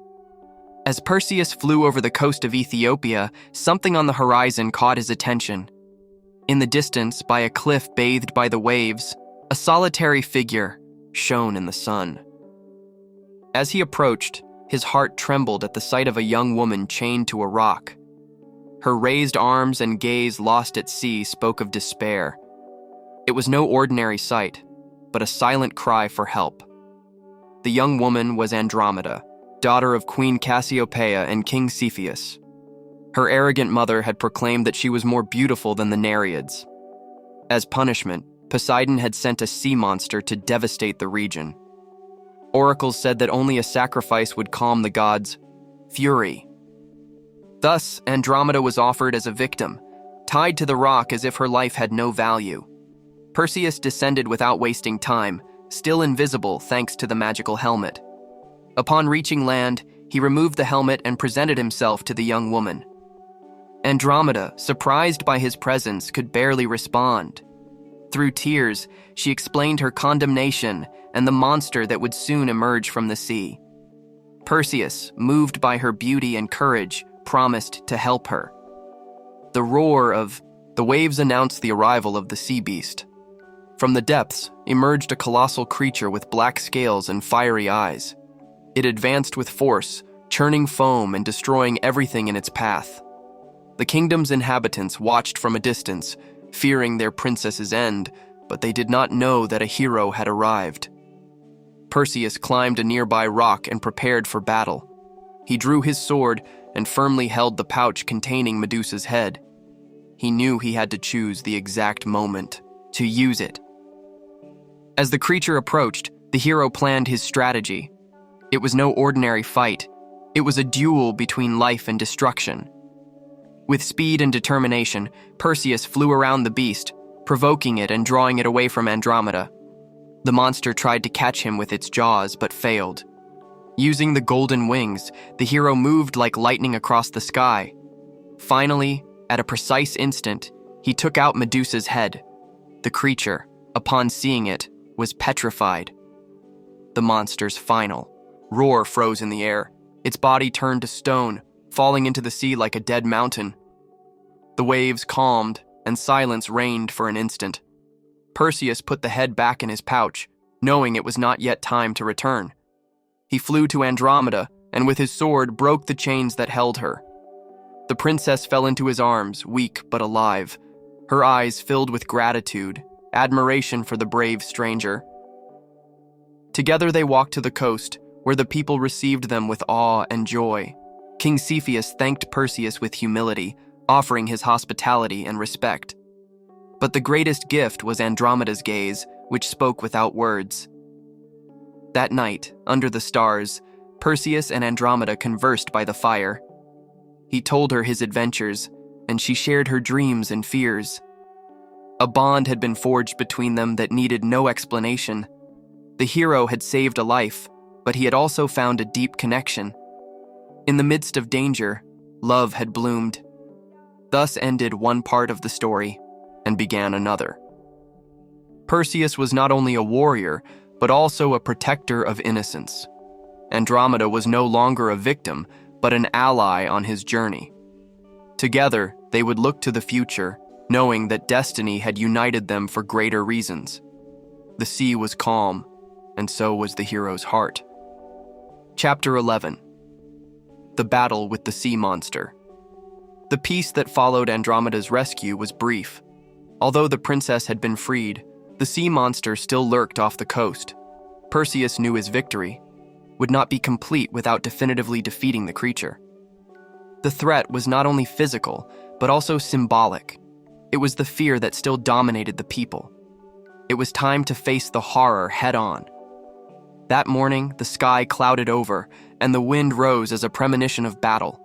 S1: As Perseus flew over the coast of Ethiopia, something on the horizon caught his attention. In the distance, by a cliff bathed by the waves, a solitary figure shone in the sun. As he approached, his heart trembled at the sight of a young woman chained to a rock. Her raised arms and gaze lost at sea spoke of despair. It was no ordinary sight, but a silent cry for help. The young woman was Andromeda, daughter of Queen Cassiopeia and King Cepheus. Her arrogant mother had proclaimed that she was more beautiful than the Nereids. As punishment, Poseidon had sent a sea monster to devastate the region. Oracles said that only a sacrifice would calm the gods' fury. Thus, Andromeda was offered as a victim, tied to the rock as if her life had no value. Perseus descended without wasting time, still invisible thanks to the magical helmet. Upon reaching land, he removed the helmet and presented himself to the young woman. Andromeda, surprised by his presence, could barely respond. Through tears, she explained her condemnation and the monster that would soon emerge from the sea. Perseus, moved by her beauty and courage, promised to help her. The roar of the waves announced the arrival of the sea beast. From the depths emerged a colossal creature with black scales and fiery eyes. It advanced with force, churning foam and destroying everything in its path. The kingdom's inhabitants watched from a distance, fearing their princess's end, but they did not know that a hero had arrived. Perseus climbed a nearby rock and prepared for battle. He drew his sword and firmly held the pouch containing Medusa's head. He knew he had to choose the exact moment to use it. As the creature approached, the hero planned his strategy. It was no ordinary fight. It was a duel between life and destruction. With speed and determination, Perseus flew around the beast, provoking it and drawing it away from Andromeda. The monster tried to catch him with its jaws, but failed. Using the golden wings, the hero moved like lightning across the sky. Finally, at a precise instant, he took out Medusa's head. The creature, upon seeing it, was petrified. The monster's final roar froze in the air. Its body turned to stone, falling into the sea like a dead mountain. The waves calmed, and silence reigned for an instant. Perseus put the head back in his pouch, knowing it was not yet time to return. He flew to Andromeda and with his sword broke the chains that held her. The princess fell into his arms, weak but alive, her eyes filled with gratitude, admiration for the brave stranger. Together they walked to the coast, where the people received them with awe and joy. King Cepheus thanked Perseus with humility, offering his hospitality and respect. But the greatest gift was Andromeda's gaze, which spoke without words. That night, under the stars, Perseus and Andromeda conversed by the fire. He told her his adventures, and she shared her dreams and fears. A bond had been forged between them that needed no explanation. The hero had saved a life, but he had also found a deep connection. In the midst of danger, love had bloomed. Thus ended one part of the story, and began another. Perseus was not only a warrior, but also a protector of innocence. Andromeda was no longer a victim, but an ally on his journey. Together, they would look to the future, knowing that destiny had united them for greater reasons. The sea was calm, and so was the hero's heart. Chapter 11. The Battle with the Sea Monster. The peace that followed Andromeda's rescue was brief. Although the princess had been freed, the sea monster still lurked off the coast. Perseus knew his victory would not be complete without definitively defeating the creature. The threat was not only physical, but also symbolic. It was the fear that still dominated the people. It was time to face the horror head-on. That morning, the sky clouded over, and the wind rose as a premonition of battle.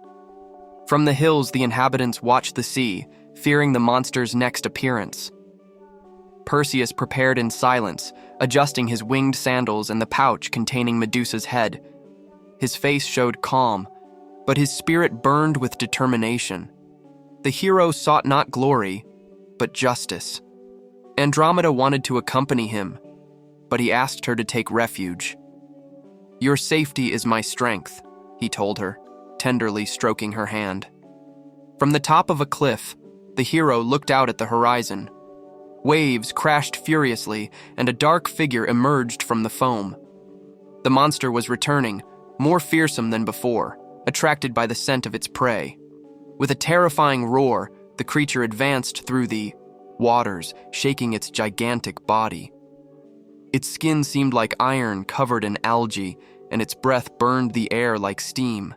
S1: From the hills, the inhabitants watched the sea, fearing the monster's next appearance. Perseus prepared in silence, adjusting his winged sandals and the pouch containing Medusa's head. His face showed calm, but his spirit burned with determination. The hero sought not glory, but justice. Andromeda wanted to accompany him, but he asked her to take refuge. "Your safety is my strength," he told her, tenderly stroking her hand. From the top of a cliff, the hero looked out at the horizon. Waves crashed furiously, and a dark figure emerged from the foam. The monster was returning, more fearsome than before, attracted by the scent of its prey. With a terrifying roar, the creature advanced through the waters, shaking its gigantic body. Its skin seemed like iron covered in algae, and its breath burned the air like steam.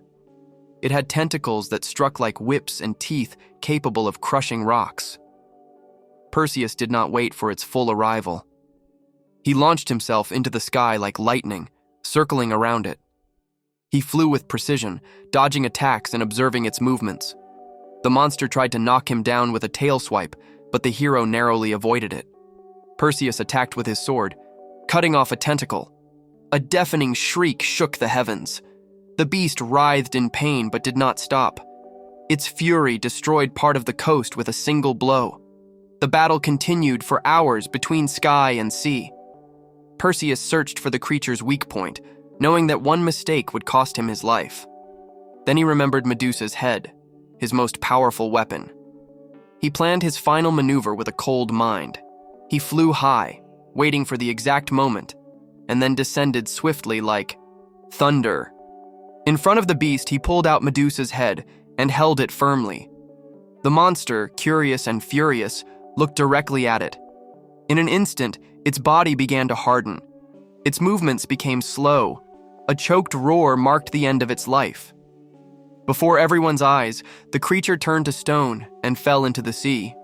S1: It had tentacles that struck like whips and teeth capable of crushing rocks. Perseus did not wait for its full arrival. He launched himself into the sky like lightning, circling around it. He flew with precision, dodging attacks and observing its movements. The monster tried to knock him down with a tail swipe, but the hero narrowly avoided it. Perseus attacked with his sword, cutting off a tentacle. A deafening shriek shook the heavens. The beast writhed in pain but did not stop. Its fury destroyed part of the coast with a single blow. The battle continued for hours between sky and sea. Perseus searched for the creature's weak point, knowing that one mistake would cost him his life. Then he remembered Medusa's head, his most powerful weapon. He planned his final maneuver with a cold mind. He flew high, waiting for the exact moment, and then descended swiftly like thunder. In front of the beast, he pulled out Medusa's head and held it firmly. The monster, curious and furious, looked directly at it. In an instant, its body began to harden. Its movements became slow. A choked roar marked the end of its life. Before everyone's eyes, the creature turned to stone and fell into the sea.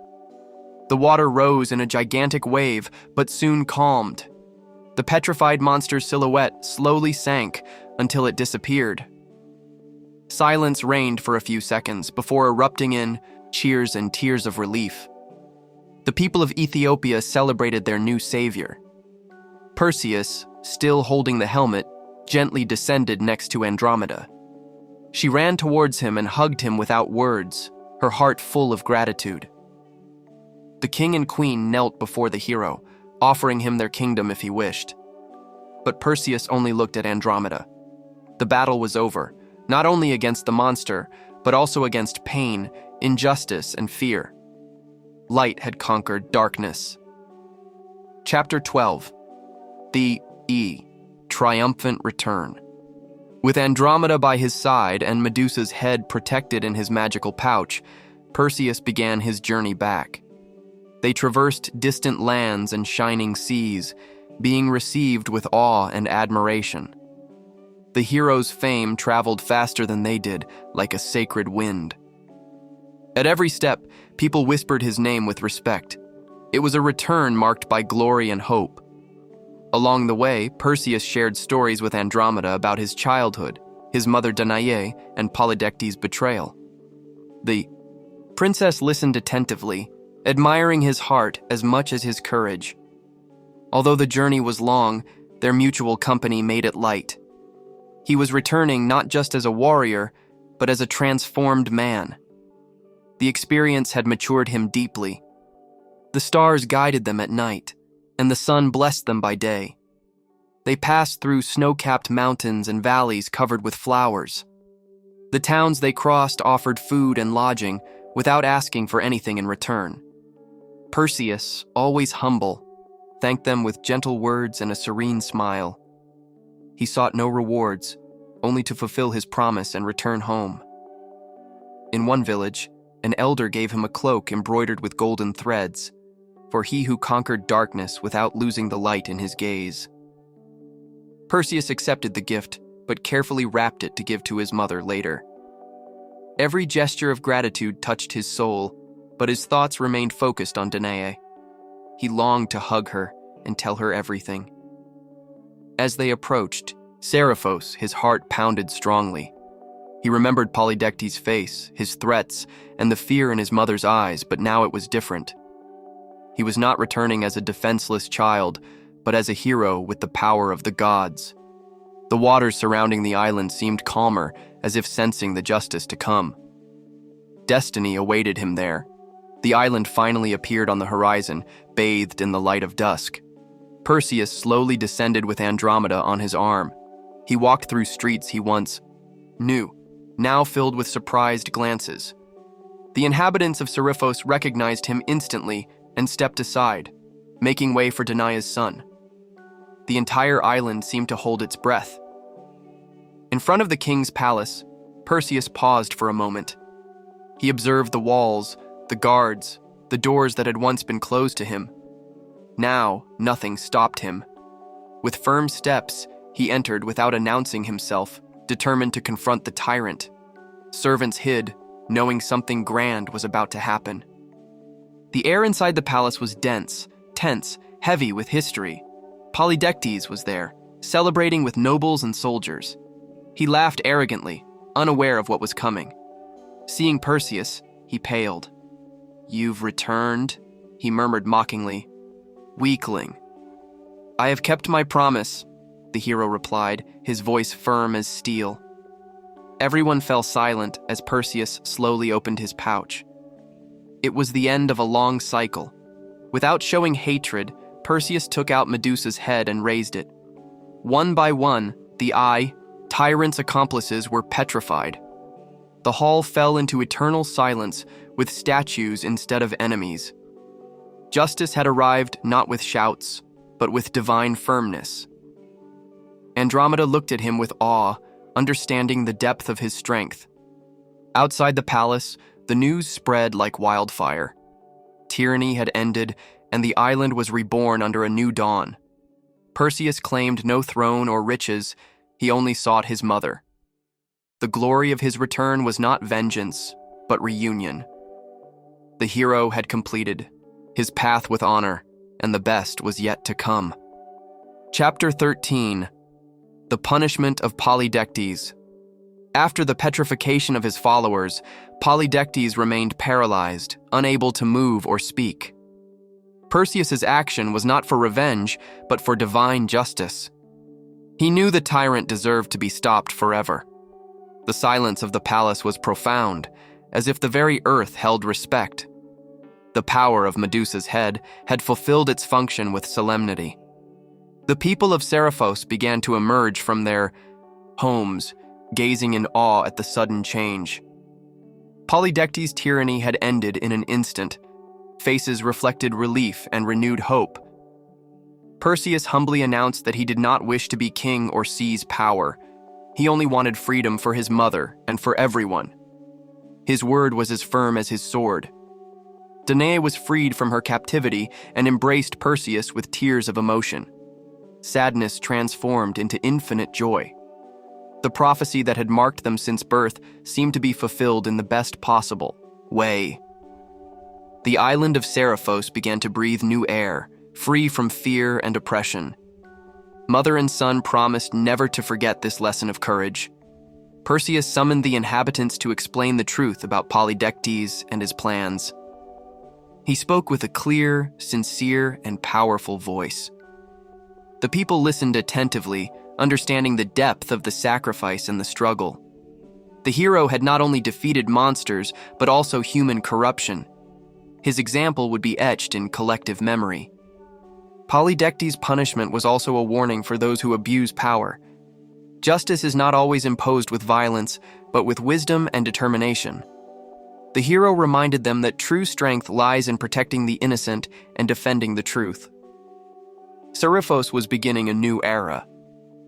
S1: The water rose in a gigantic wave, but soon calmed. The petrified monster's silhouette slowly sank until it disappeared. Silence reigned for a few seconds before erupting in cheers and tears of relief. The people of Ethiopia celebrated their new savior. Perseus, still holding the helmet, gently descended next to Andromeda. She ran towards him and hugged him without words, her heart full of gratitude. The king and queen knelt before the hero, offering him their kingdom if he wished. But Perseus only looked at Andromeda. The battle was over, not only against the monster, but also against pain, injustice, and fear. Light had conquered darkness. Chapter 12. The triumphant return. With Andromeda by his side and Medusa's head protected in his magical pouch, Perseus began his journey back. They traversed distant lands and shining seas, being received with awe and admiration. The hero's fame traveled faster than they did, like a sacred wind. At every step, people whispered his name with respect. It was a return marked by glory and hope. Along the way, Perseus shared stories with Andromeda about his childhood, his mother Danaë, and Polydectes' betrayal. The princess listened attentively, admiring his heart as much as his courage. Although the journey was long, their mutual company made it light. He was returning not just as a warrior, but as a transformed man. The experience had matured him deeply. The stars guided them at night, and the sun blessed them by day. They passed through snow-capped mountains and valleys covered with flowers. The towns they crossed offered food and lodging without asking for anything in return. Perseus, always humble, thanked them with gentle words and a serene smile. He sought no rewards, only to fulfill his promise and return home. In one village, an elder gave him a cloak embroidered with golden threads, for he who conquered darkness without losing the light in his gaze. Perseus accepted the gift, but carefully wrapped it to give to his mother later. Every gesture of gratitude touched his soul, but his thoughts remained focused on Danaë. He longed to hug her and tell her everything. As they approached, Seriphos, his heart pounded strongly. He remembered Polydectes' face, his threats, and the fear in his mother's eyes, but now it was different. He was not returning as a defenseless child, but as a hero with the power of the gods. The waters surrounding the island seemed calmer, as if sensing the justice to come. Destiny awaited him there. The island finally appeared on the horizon, bathed in the light of dusk. Perseus slowly descended with Andromeda on his arm. He walked through streets he once knew, now filled with surprised glances. The inhabitants of Seriphos recognized him instantly and stepped aside, making way for Danaë's son. The entire island seemed to hold its breath. In front of the king's palace, Perseus paused for a moment. He observed the walls, the guards, the doors that had once been closed to him. Now, nothing stopped him. With firm steps, he entered without announcing himself, determined to confront the tyrant. Servants hid, knowing something grand was about to happen. The air inside the palace was dense, tense, heavy with history. Polydectes was there, celebrating with nobles and soldiers. He laughed arrogantly, unaware of what was coming. Seeing Perseus, he paled. "You've returned?" he murmured mockingly. "Weakling." "I have kept my promise," the hero replied, his voice firm as steel. Everyone fell silent as Perseus slowly opened his pouch. It was the end of a long cycle. Without showing hatred, Perseus took out Medusa's head and raised it. One by one, the tyrant's accomplices were petrified. The hall fell into eternal silence with statues instead of enemies. Justice had arrived not with shouts, but with divine firmness. Andromeda looked at him with awe, understanding the depth of his strength. Outside the palace, the news spread like wildfire. Tyranny had ended, and the island was reborn under a new dawn. Perseus claimed no throne or riches, he only sought his mother. The glory of his return was not vengeance, but reunion. The hero had completed his path with honor, and the best was yet to come. Chapter 13. The Punishment of Polydectes. After the petrification of his followers, Polydectes remained paralyzed, unable to move or speak. Perseus's action was not for revenge, but for divine justice. He knew the tyrant deserved to be stopped forever. The silence of the palace was profound, as if the very earth held respect. The power of Medusa's head had fulfilled its function with solemnity. The people of Seriphos began to emerge from their homes, gazing in awe at the sudden change. Polydectes' tyranny had ended in an instant. Faces reflected relief and renewed hope. Perseus humbly announced that he did not wish to be king or seize power. He only wanted freedom for his mother and for everyone. His word was as firm as his sword. Danaë was freed from her captivity and embraced Perseus with tears of emotion. Sadness transformed into infinite joy. The prophecy that had marked them since birth seemed to be fulfilled in the best possible way. The island of Seriphos began to breathe new air, free from fear and oppression. Mother and son promised never to forget this lesson of courage. Perseus summoned the inhabitants to explain the truth about Polydectes and his plans. He spoke with a clear, sincere, and powerful voice. The people listened attentively, understanding the depth of the sacrifice and the struggle. The hero had not only defeated monsters, but also human corruption. His example would be etched in collective memory. Polydectes' punishment was also a warning for those who abuse power. Justice is not always imposed with violence, but with wisdom and determination. The hero reminded them that true strength lies in protecting the innocent and defending the truth. Seriphos was beginning a new era.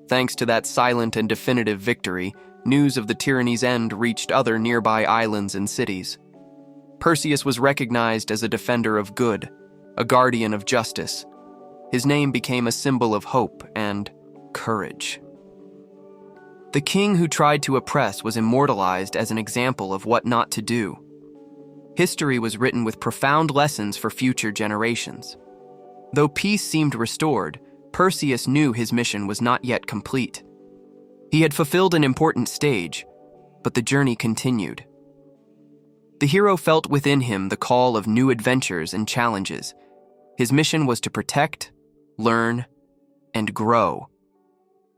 S1: Thanks to that silent and definitive victory, news of the tyranny's end reached other nearby islands and cities. Perseus was recognized as a defender of good, a guardian of justice. His name became a symbol of hope and courage. The king who tried to oppress was immortalized as an example of what not to do. History was written with profound lessons for future generations. Though peace seemed restored, Perseus knew his mission was not yet complete. He had fulfilled an important stage, but the journey continued. The hero felt within him the call of new adventures and challenges. His mission was to protect, learn, and grow.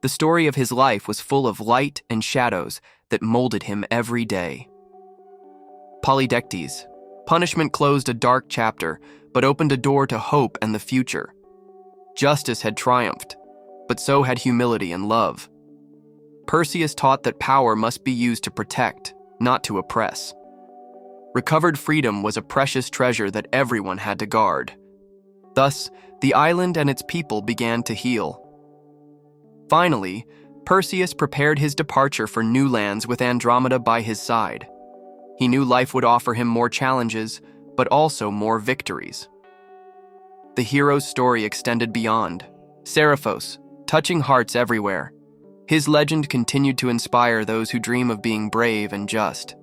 S1: The story of his life was full of light and shadows that molded him every day. Polydectes. Punishment closed a dark chapter, but opened a door to hope and the future. Justice had triumphed, but so had humility and love. Perseus taught that power must be used to protect, not to oppress. Recovered freedom was a precious treasure that everyone had to guard. Thus, the island and its people began to heal. Finally, Perseus prepared his departure for new lands with Andromeda by his side. He knew life would offer him more challenges, but also more victories. The hero's story extended beyond Seriphos, touching hearts everywhere. His legend continued to inspire those who dream of being brave and just.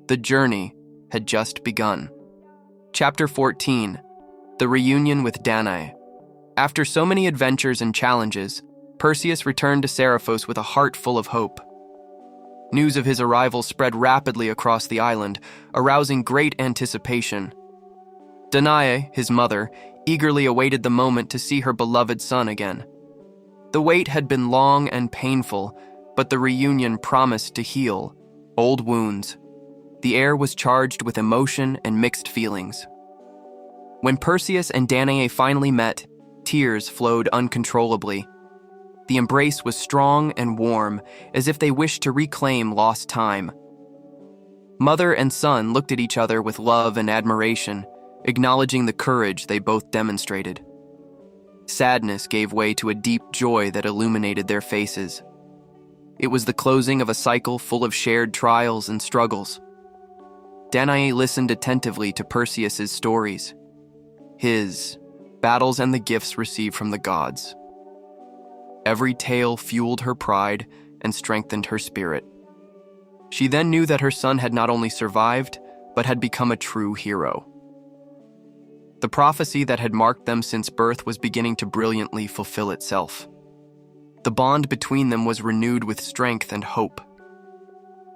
S1: The journey had just begun. Chapter 14. The Reunion with Danaë. After so many adventures and challenges, Perseus returned to Seriphos with a heart full of hope. News of his arrival spread rapidly across the island, arousing great anticipation. Danaë, his mother, eagerly awaited the moment to see her beloved son again. The wait had been long and painful, but the reunion promised to heal old wounds. The air was charged with emotion and mixed feelings. When Perseus and Danaë finally met, tears flowed uncontrollably. The embrace was strong and warm, as if they wished to reclaim lost time. Mother and son looked at each other with love and admiration, acknowledging the courage they both demonstrated. Sadness gave way to a deep joy that illuminated their faces. It was the closing of a cycle full of shared trials and struggles. Danaë listened attentively to Perseus's stories, his battles and the gifts received from the gods. Every tale fueled her pride and strengthened her spirit. She then knew that her son had not only survived, but had become a true hero. The prophecy that had marked them since birth was beginning to brilliantly fulfill itself. The bond between them was renewed with strength and hope.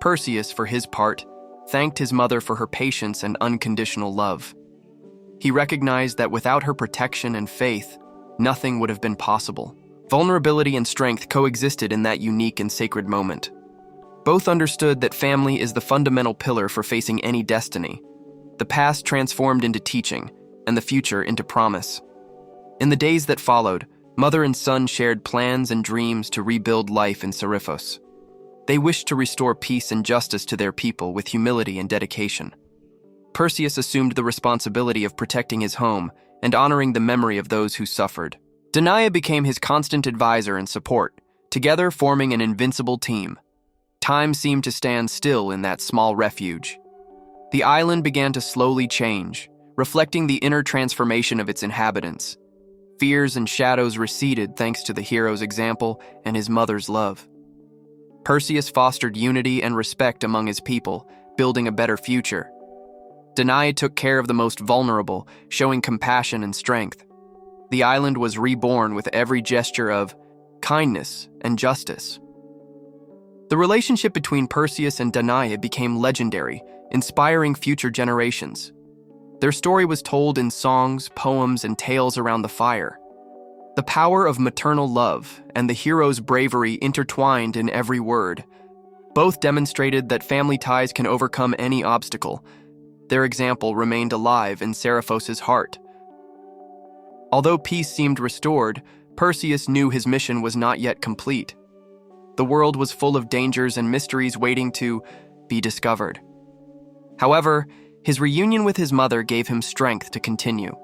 S1: Perseus, for his part, thanked his mother for her patience and unconditional love. He recognized that without her protection and faith, nothing would have been possible. Vulnerability and strength coexisted in that unique and sacred moment. Both understood that family is the fundamental pillar for facing any destiny. The past transformed into teaching, and the future into promise. In the days that followed, mother and son shared plans and dreams to rebuild life in Seriphos. They wished to restore peace and justice to their people with humility and dedication. Perseus assumed the responsibility of protecting his home and honoring the memory of those who suffered. Danaë became his constant advisor and support, together forming an invincible team. Time seemed to stand still in that small refuge. The island began to slowly change, reflecting the inner transformation of its inhabitants. Fears and shadows receded thanks to the hero's example and his mother's love. Perseus fostered unity and respect among his people, building a better future. Danaë took care of the most vulnerable, showing compassion and strength. The island was reborn with every gesture of kindness and justice. The relationship between Perseus and Danaë became legendary, inspiring future generations. Their story was told in songs, poems, and tales around the fire. The power of maternal love and the hero's bravery intertwined in every word. Both demonstrated that family ties can overcome any obstacle. Their example remained alive in Seriphos' heart. Although peace seemed restored, Perseus knew his mission was not yet complete. The world was full of dangers and mysteries waiting to be discovered. However, his reunion with his mother gave him strength to continue.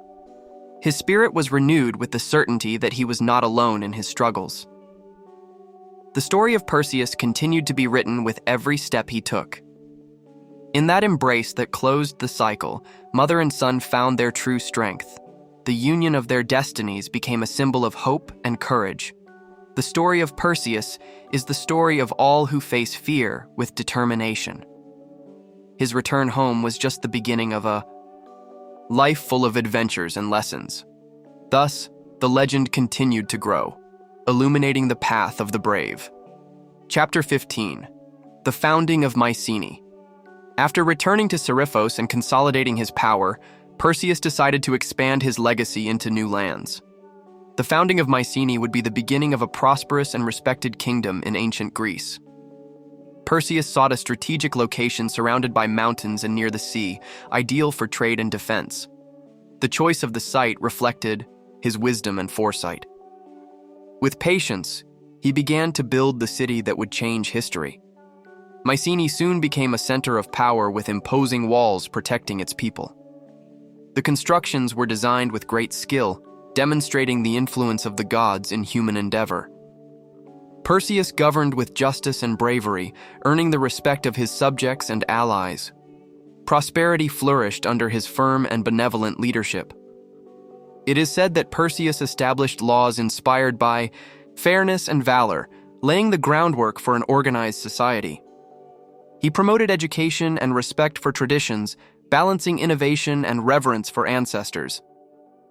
S1: His spirit was renewed with the certainty that he was not alone in his struggles. The story of Perseus continued to be written with every step he took. In that embrace that closed the cycle, mother and son found their true strength. The union of their destinies became a symbol of hope and courage. The story of Perseus is the story of all who face fear with determination. His return home was just the beginning of a life full of adventures and lessons. Thus, the legend continued to grow, illuminating the path of the brave. Chapter 15. The Founding of Mycenae. After returning to Seriphos and consolidating his power, Perseus decided to expand his legacy into new lands. The founding of Mycenae would be the beginning of a prosperous and respected kingdom in ancient Greece. Perseus sought a strategic location surrounded by mountains and near the sea, ideal for trade and defense. The choice of the site reflected his wisdom and foresight. With patience, he began to build the city that would change history. Mycenae soon became a center of power with imposing walls protecting its people. The constructions were designed with great skill, demonstrating the influence of the gods in human endeavor. Perseus governed with justice and bravery, earning the respect of his subjects and allies. Prosperity flourished under his firm and benevolent leadership. It is said that Perseus established laws inspired by fairness and valor, laying the groundwork for an organized society. He promoted education and respect for traditions, balancing innovation and reverence for ancestors.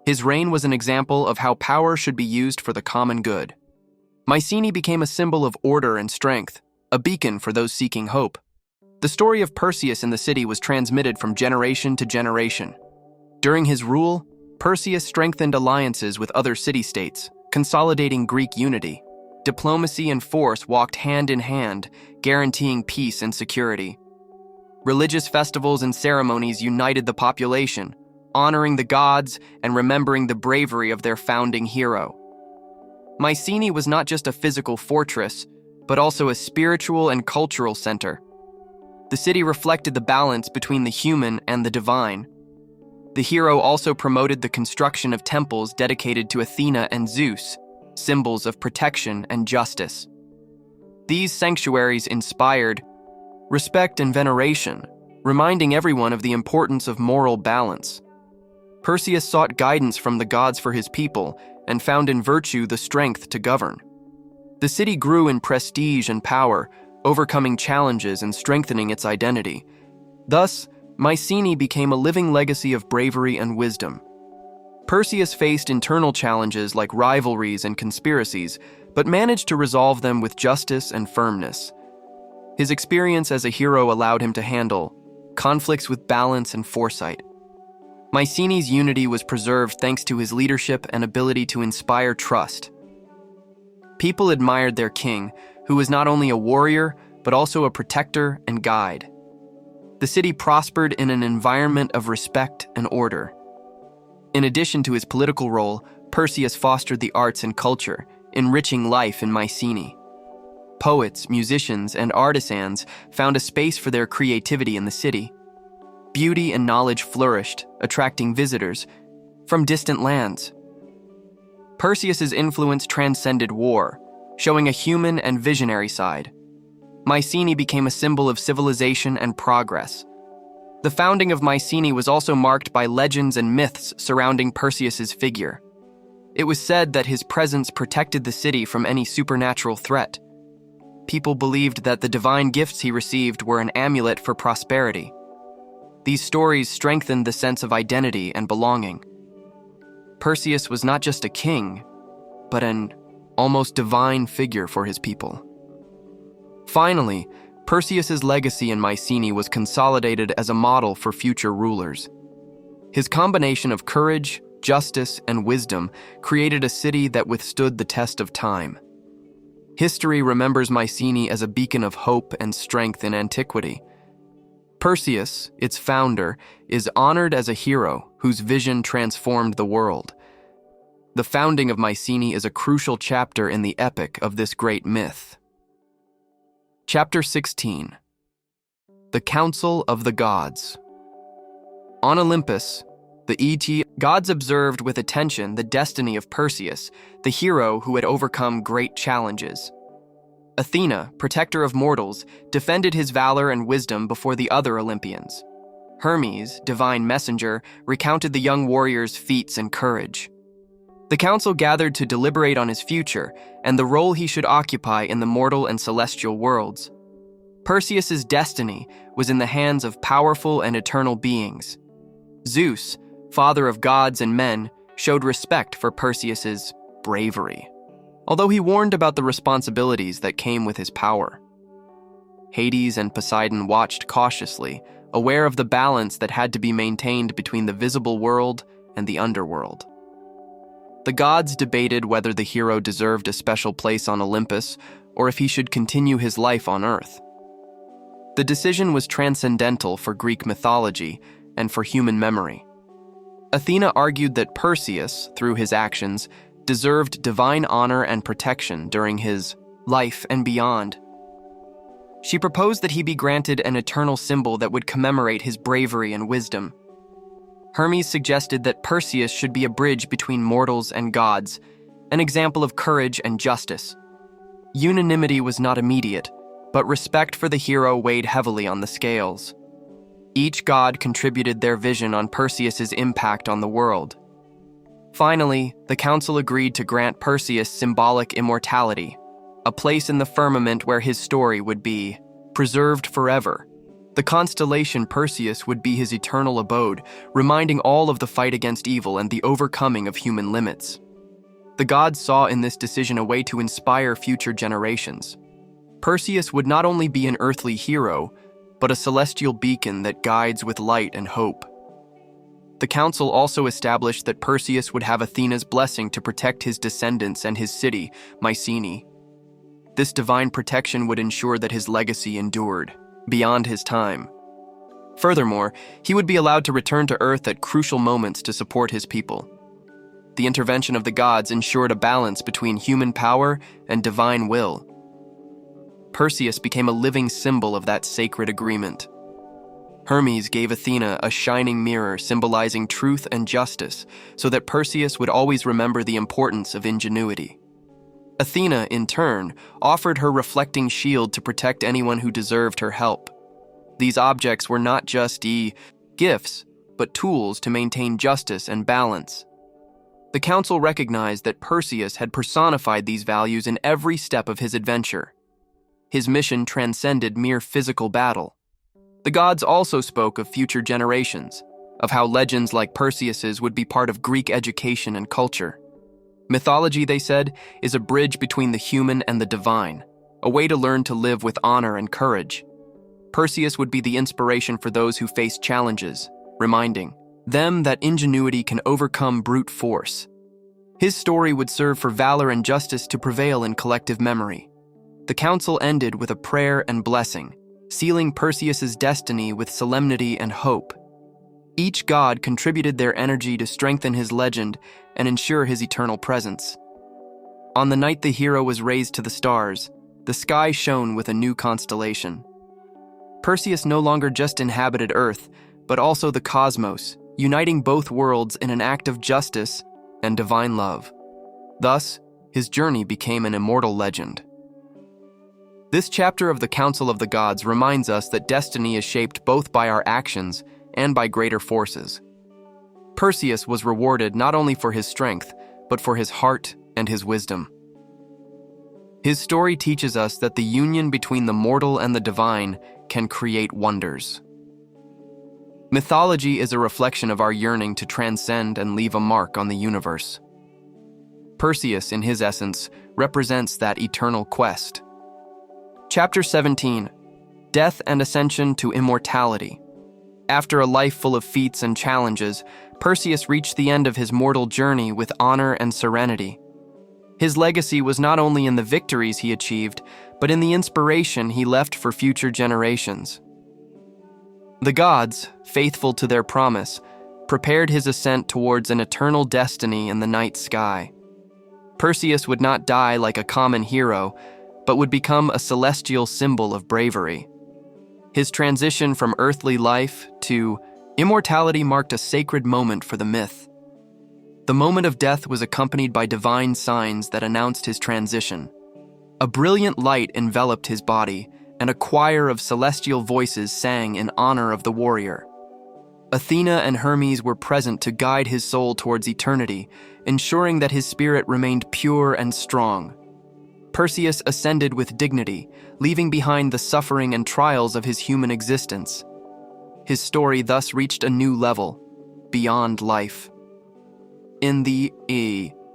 S1: His reign was an example of how power should be used for the common good. Mycenae became a symbol of order and strength, a beacon for those seeking hope. The story of Perseus in the city was transmitted from generation to generation. During his rule, Perseus strengthened alliances with other city-states, consolidating Greek unity. Diplomacy and force walked hand in hand, guaranteeing peace and security. Religious festivals and ceremonies united the population, honoring the gods and remembering the bravery of their founding hero. Mycenae was not just a physical fortress, but also a spiritual and cultural center. The city reflected the balance between the human and the divine. The hero also promoted the construction of temples dedicated to Athena and Zeus, symbols of protection and justice. These sanctuaries inspired respect and veneration, reminding everyone of the importance of moral balance. Perseus sought guidance from the gods for his people and found in virtue the strength to govern. The city grew in prestige and power, overcoming challenges and strengthening its identity. Thus, Mycenae became a living legacy of bravery and wisdom. Perseus faced internal challenges like rivalries and conspiracies, but managed to resolve them with justice and firmness. His experience as a hero allowed him to handle conflicts with balance and foresight. Mycenae's unity was preserved thanks to his leadership and ability to inspire trust. People admired their king, who was not only a warrior, but also a protector and guide. The city prospered in an environment of respect and order. In addition to his political role, Perseus fostered the arts and culture, enriching life in Mycenae. Poets, musicians, and artisans found a space for their creativity in the city. Beauty and knowledge flourished, attracting visitors from distant lands. Perseus's influence transcended war, showing a human and visionary side. Mycenae became a symbol of civilization and progress. The founding of Mycenae was also marked by legends and myths surrounding Perseus's figure. It was said that his presence protected the city from any supernatural threat. People believed that the divine gifts he received were an amulet for prosperity. These stories strengthened the sense of identity and belonging. Perseus was not just a king, but an almost divine figure for his people. Finally, Perseus's legacy in Mycenae was consolidated as a model for future rulers. His combination of courage, justice, and wisdom created a city that withstood the test of time. History remembers Mycenae as a beacon of hope and strength in antiquity. Perseus, its founder, is honored as a hero whose vision transformed the world. The founding of Mycenae is a crucial chapter in the epic of this great myth. Chapter 16. The Council of the Gods. On Olympus, the gods observed with attention the destiny of Perseus, the hero who had overcome great challenges. Athena, protector of mortals, defended his valor and wisdom before the other Olympians. Hermes, divine messenger, recounted the young warrior's feats and courage. The council gathered to deliberate on his future and the role he should occupy in the mortal and celestial worlds. Perseus's destiny was in the hands of powerful and eternal beings. Zeus, father of gods and men, showed respect for Perseus's bravery, although he warned about the responsibilities that came with his power. Hades and Poseidon watched cautiously, aware of the balance that had to be maintained between the visible world and the underworld. The gods debated whether the hero deserved a special place on Olympus or if he should continue his life on Earth. The decision was transcendental for Greek mythology and for human memory. Athena argued that Perseus, through his actions, deserved divine honor and protection during his life and beyond. She proposed that he be granted an eternal symbol that would commemorate his bravery and wisdom. Hermes suggested that Perseus should be a bridge between mortals and gods, an example of courage and justice. Unanimity was not immediate, but respect for the hero weighed heavily on the scales. Each god contributed their vision on Perseus's impact on the world. Finally, the council agreed to grant Perseus symbolic immortality, a place in the firmament where his story would be preserved forever. The constellation Perseus would be his eternal abode, reminding all of the fight against evil and the overcoming of human limits. The gods saw in this decision a way to inspire future generations. Perseus would not only be an earthly hero, but a celestial beacon that guides with light and hope. The council also established that Perseus would have Athena's blessing to protect his descendants and his city, Mycenae. This divine protection would ensure that his legacy endured beyond his time. Furthermore, he would be allowed to return to Earth at crucial moments to support his people. The intervention of the gods ensured a balance between human power and divine will. Perseus became a living symbol of that sacred agreement. Hermes gave Athena a shining mirror symbolizing truth and justice, so that Perseus would always remember the importance of ingenuity. Athena, in turn, offered her reflecting shield to protect anyone who deserved her help. These objects were not just gifts, but tools to maintain justice and balance. The council recognized that Perseus had personified these values in every step of his adventure. His mission transcended mere physical battle. The gods also spoke of future generations, of how legends like Perseus's would be part of Greek education and culture. Mythology, they said, is a bridge between the human and the divine, a way to learn to live with honor and courage. Perseus would be the inspiration for those who face challenges, reminding them that ingenuity can overcome brute force. His story would serve for valor and justice to prevail in collective memory. The council ended with a prayer and blessing, sealing Perseus's destiny with solemnity and hope. Each god contributed their energy to strengthen his legend and ensure his eternal presence. On the night the hero was raised to the stars, the sky shone with a new constellation. Perseus no longer just inhabited Earth, but also the cosmos, uniting both worlds in an act of justice and divine love. Thus, his journey became an immortal legend. This chapter of the Council of the Gods reminds us that destiny is shaped both by our actions and by greater forces. Perseus was rewarded not only for his strength, but for his heart and his wisdom. His story teaches us that the union between the mortal and the divine can create wonders. Mythology is a reflection of our yearning to transcend and leave a mark on the universe. Perseus, in his essence, represents that eternal quest. Chapter 17: Death and Ascension to Immortality. After a life full of feats and challenges, Perseus reached the end of his mortal journey with honor and serenity. His legacy was not only in the victories he achieved, but in the inspiration he left for future generations. The gods, faithful to their promise, prepared his ascent towards an eternal destiny in the night sky. Perseus would not die like a common hero, but would become a celestial symbol of bravery. His transition from earthly life to immortality marked a sacred moment for the myth. The moment of death was accompanied by divine signs that announced his transition. A brilliant light enveloped his body, and a choir of celestial voices sang in honor of the warrior. Athena and Hermes were present to guide his soul towards eternity, ensuring that his spirit remained pure and strong. Perseus ascended with dignity, leaving behind the suffering and trials of his human existence. His story thus reached a new level, beyond life. In the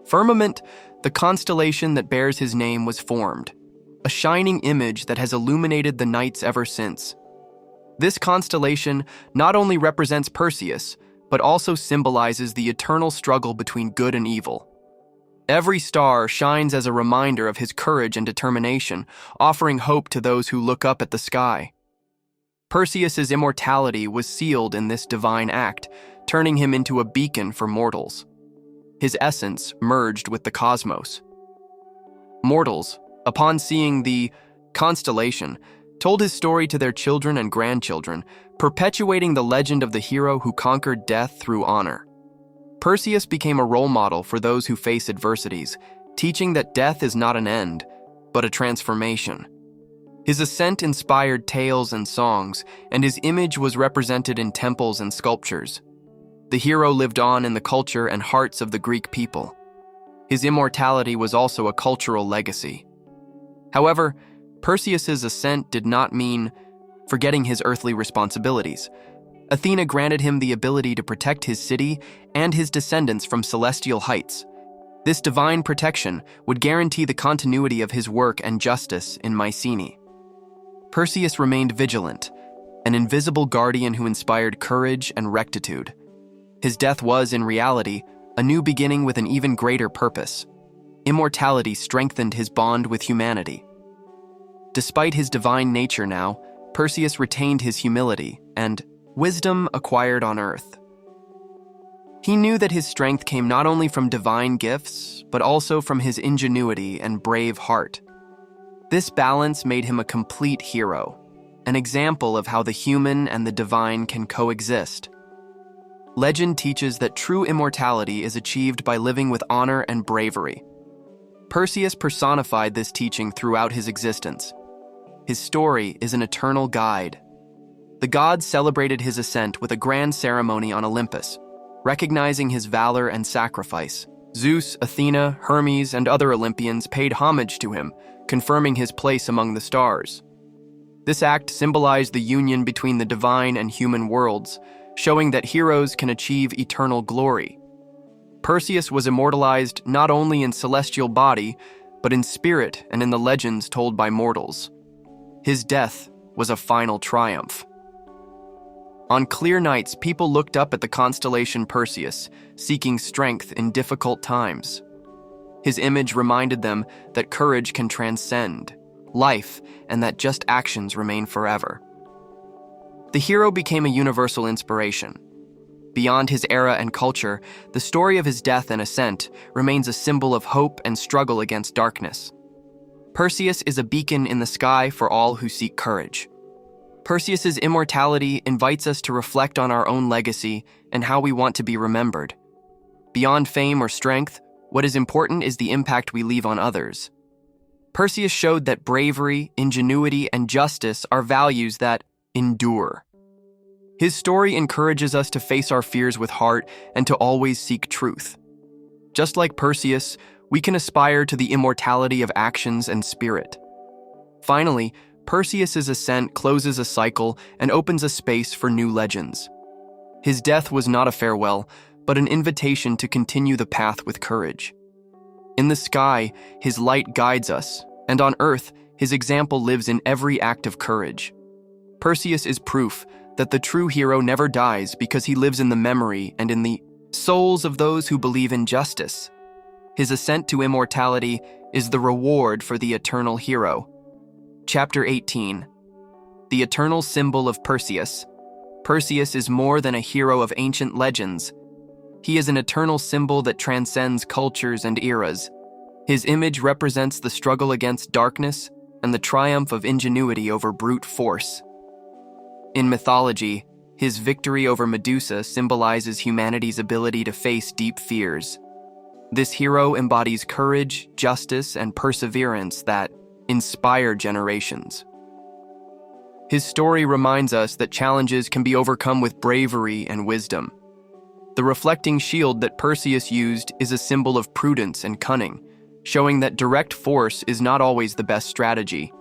S1: firmament, the constellation that bears his name was formed, a shining image that has illuminated the nights ever since. This constellation not only represents Perseus, but also symbolizes the eternal struggle between good and evil. Every star shines as a reminder of his courage and determination, offering hope to those who look up at the sky. Perseus's immortality was sealed in this divine act, turning him into a beacon for mortals. His essence merged with the cosmos. Mortals, upon seeing the constellation, told his story to their children and grandchildren, perpetuating the legend of the hero who conquered death through honor. Perseus became a role model for those who face adversities, teaching that death is not an end, but a transformation. His ascent inspired tales and songs, and his image was represented in temples and sculptures. The hero lived on in the culture and hearts of the Greek people. His immortality was also a cultural legacy. However, Perseus's ascent did not mean forgetting his earthly responsibilities. Athena granted him the ability to protect his city and his descendants from celestial heights. This divine protection would guarantee the continuity of his work and justice in Mycenae. Perseus remained vigilant, an invisible guardian who inspired courage and rectitude. His death was, in reality, a new beginning with an even greater purpose. Immortality strengthened his bond with humanity. Despite his divine nature now, Perseus retained his humility and wisdom acquired on earth. He knew that his strength came not only from divine gifts, but also from his ingenuity and brave heart. This balance made him a complete hero, an example of how the human and the divine can coexist. Legend teaches that true immortality is achieved by living with honor and bravery. Perseus personified this teaching throughout his existence. His story is an eternal guide. The gods celebrated his ascent with a grand ceremony on Olympus, recognizing his valor and sacrifice. Zeus, Athena, Hermes, and other Olympians paid homage to him, confirming his place among the stars. This act symbolized the union between the divine and human worlds, showing that heroes can achieve eternal glory. Perseus was immortalized not only in celestial body, but in spirit and in the legends told by mortals. His death was a final triumph. On clear nights, people looked up at the constellation Perseus, seeking strength in difficult times. His image reminded them that courage can transcend life and that just actions remain forever. The hero became a universal inspiration. Beyond his era and culture, the story of his death and ascent remains a symbol of hope and struggle against darkness. Perseus is a beacon in the sky for all who seek courage. Perseus's immortality invites us to reflect on our own legacy and how we want to be remembered. Beyond fame or strength, What is important is the impact we leave on others. Perseus showed that bravery, ingenuity, and justice are values that endure. His story encourages us to face our fears with heart and to always seek truth. Just like Perseus, we can aspire to the immortality of actions and spirit. Finally, Perseus's ascent closes a cycle and opens a space for new legends. His death was not a farewell, but an invitation to continue the path with courage. In the sky, his light guides us, and on earth, his example lives in every act of courage. Perseus is proof that the true hero never dies because he lives in the memory and in the souls of those who believe in justice. His ascent to immortality is the reward for the eternal hero. Chapter 18. The eternal symbol of Perseus. Perseus is more than a hero of ancient legends. He is an eternal symbol that transcends cultures and eras. His image represents the struggle against darkness and the triumph of ingenuity over brute force. In mythology, his victory over Medusa symbolizes humanity's ability to face deep fears. This hero embodies courage, justice, and perseverance that inspire generations. His story reminds us that challenges can be overcome with bravery and wisdom. The reflecting shield that Perseus used is a symbol of prudence and cunning, showing that direct force is not always the best strategy.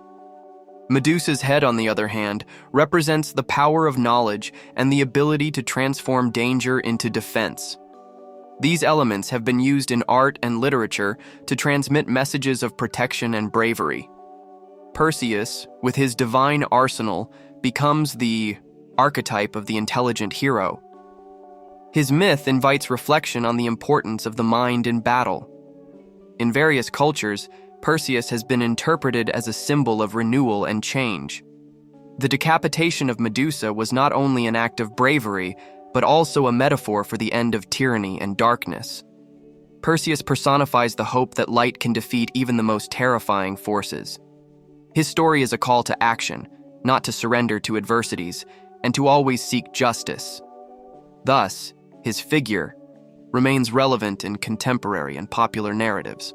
S1: Medusa's head, on the other hand, represents the power of knowledge and the ability to transform danger into defense. These elements have been used in art and literature to transmit messages of protection and bravery. Perseus, with his divine arsenal, becomes the archetype of the intelligent hero. His myth invites reflection on the importance of the mind in battle. In various cultures, Perseus has been interpreted as a symbol of renewal and change. The decapitation of Medusa was not only an act of bravery, but also a metaphor for the end of tyranny and darkness. Perseus personifies the hope that light can defeat even the most terrifying forces. His story is a call to action, not to surrender to adversities, and to always seek justice. Thus, his figure remains relevant in contemporary and popular narratives.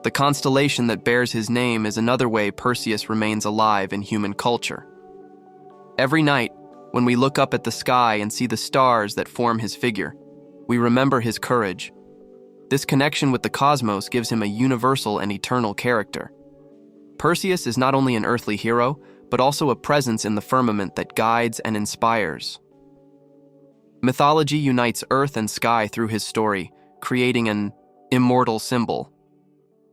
S1: The constellation that bears his name is another way Perseus remains alive in human culture. Every night, when we look up at the sky and see the stars that form his figure, we remember his courage. This connection with the cosmos gives him a universal and eternal character. Perseus is not only an earthly hero, but also a presence in the firmament that guides and inspires. Mythology unites earth and sky through his story, creating an immortal symbol.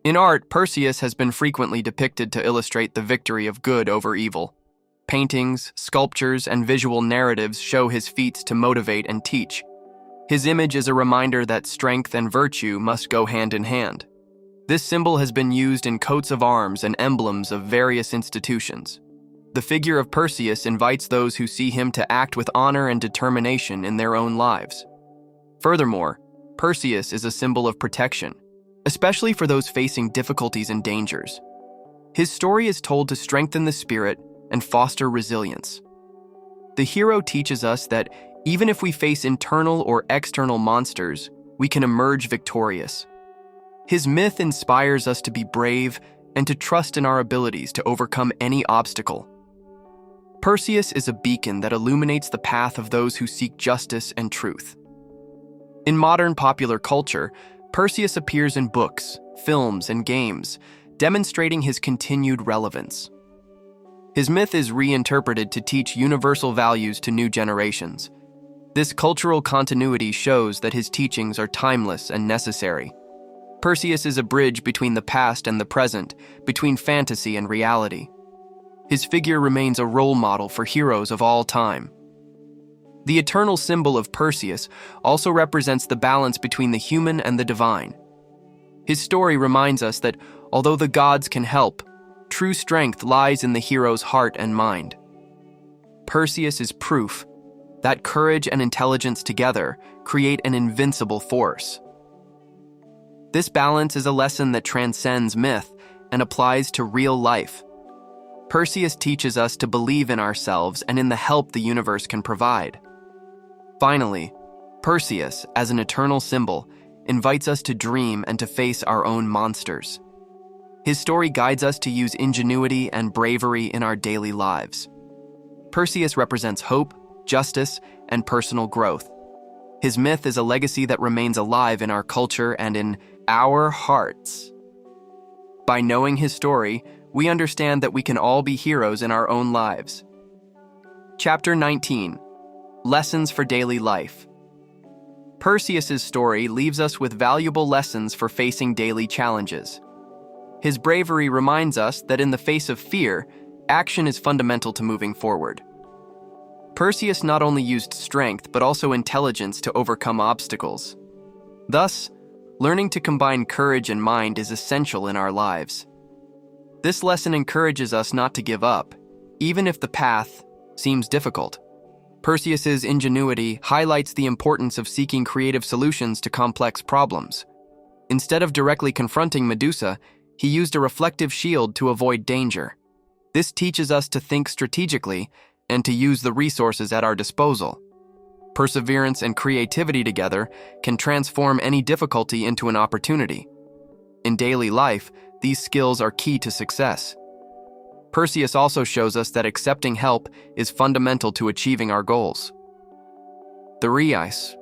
S1: In art, Perseus has been frequently depicted to illustrate the victory of good over evil. Paintings, sculptures, and visual narratives show his feats to motivate and teach. His image is a reminder that strength and virtue must go hand in hand. This symbol has been used in coats of arms and emblems of various institutions. The figure of Perseus invites those who see him to act with honor and determination in their own lives. Furthermore, Perseus is a symbol of protection, especially for those facing difficulties and dangers. His story is told to strengthen the spirit and foster resilience. The hero teaches us that even if we face internal or external monsters, we can emerge victorious. His myth inspires us to be brave and to trust in our abilities to overcome any obstacle. Perseus is a beacon that illuminates the path of those who seek justice and truth. In modern popular culture, Perseus appears in books, films, and games, demonstrating his continued relevance. His myth is reinterpreted to teach universal values to new generations. This cultural continuity shows that his teachings are timeless and necessary. Perseus is a bridge between the past and the present, between fantasy and reality. His figure remains a role model for heroes of all time. The eternal symbol of Perseus also represents the balance between the human and the divine. His story reminds us that although the gods can help, true strength lies in the hero's heart and mind. Perseus is proof that courage and intelligence together create an invincible force. This balance is a lesson that transcends myth and applies to real life. Perseus teaches us to believe in ourselves and in the help the universe can provide. Finally, Perseus, as an eternal symbol, invites us to dream and to face our own monsters. His story guides us to use ingenuity and bravery in our daily lives. Perseus represents hope, justice, and personal growth. His myth is a legacy that remains alive in our culture and in our hearts. By knowing his story, we understand that we can all be heroes in our own lives. Chapter 19. Lessons for Daily Life. Perseus's story leaves us with valuable lessons for facing daily challenges. His bravery reminds us that in the face of fear, action is fundamental to moving forward. Perseus not only used strength but also intelligence to overcome obstacles. Thus, learning to combine courage and mind is essential in our lives. This lesson encourages us not to give up, even if the path seems difficult. Perseus's ingenuity highlights the importance of seeking creative solutions to complex problems. Instead of directly confronting Medusa, he used a reflective shield to avoid danger. This teaches us to think strategically and to use the resources at our disposal. Perseverance and creativity together can transform any difficulty into an opportunity. In daily life, these skills are key to success. Perseus also shows us that accepting help is fundamental to achieving our goals. The Reis,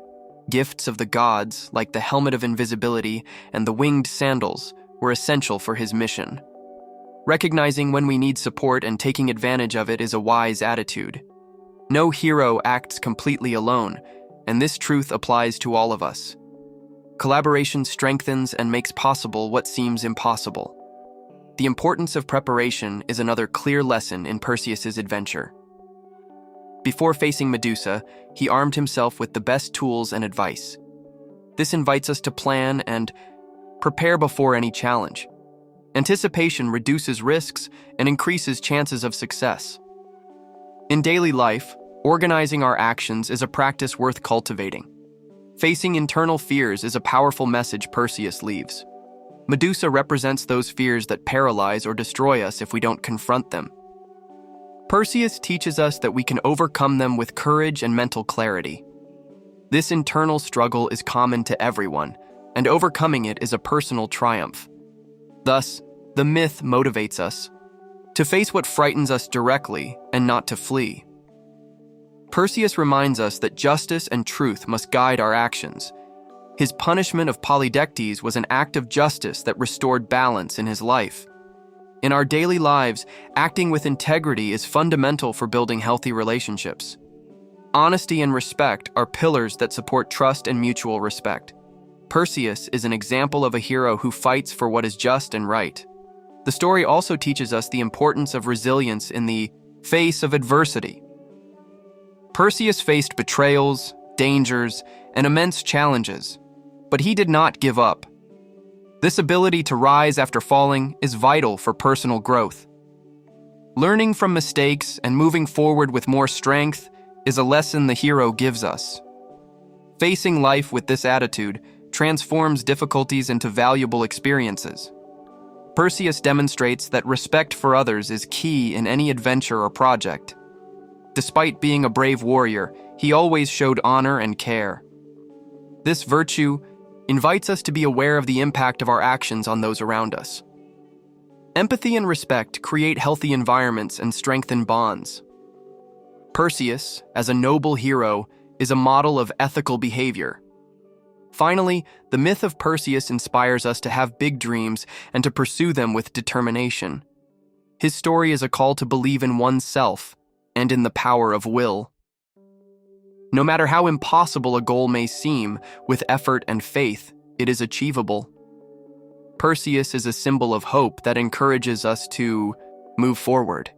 S1: gifts of the gods like the helmet of invisibility and the winged sandals, were essential for his mission. Recognizing when we need support and taking advantage of it is a wise attitude. No hero acts completely alone, and this truth applies to all of us. Collaboration strengthens and makes possible what seems impossible. The importance of preparation is another clear lesson in Perseus's adventure. Before facing Medusa, he armed himself with the best tools and advice. This invites us to plan and prepare before any challenge. Anticipation reduces risks and increases chances of success. In daily life, organizing our actions is a practice worth cultivating. Facing internal fears is a powerful message Perseus leaves. Medusa represents those fears that paralyze or destroy us if we don't confront them. Perseus teaches us that we can overcome them with courage and mental clarity. This internal struggle is common to everyone, and overcoming it is a personal triumph. Thus, the myth motivates us to face what frightens us directly and not to flee. Perseus reminds us that justice and truth must guide our actions. His punishment of Polydectes was an act of justice that restored balance in his life. In our daily lives, acting with integrity is fundamental for building healthy relationships. Honesty and respect are pillars that support trust and mutual respect. Perseus is an example of a hero who fights for what is just and right. The story also teaches us the importance of resilience in the face of adversity. Perseus faced betrayals, dangers, and immense challenges, but he did not give up. This ability to rise after falling is vital for personal growth. Learning from mistakes and moving forward with more strength is a lesson the hero gives us. Facing life with this attitude transforms difficulties into valuable experiences. Perseus demonstrates that respect for others is key in any adventure or project. Despite being a brave warrior, he always showed honor and care. This virtue invites us to be aware of the impact of our actions on those around us. Empathy and respect create healthy environments and strengthen bonds. Perseus, as a noble hero, is a model of ethical behavior. Finally, the myth of Perseus inspires us to have big dreams and to pursue them with determination. His story is a call to believe in oneself and in the power of will. No matter how impossible a goal may seem, with effort and faith, it is achievable. Perseus is a symbol of hope that encourages us to move forward.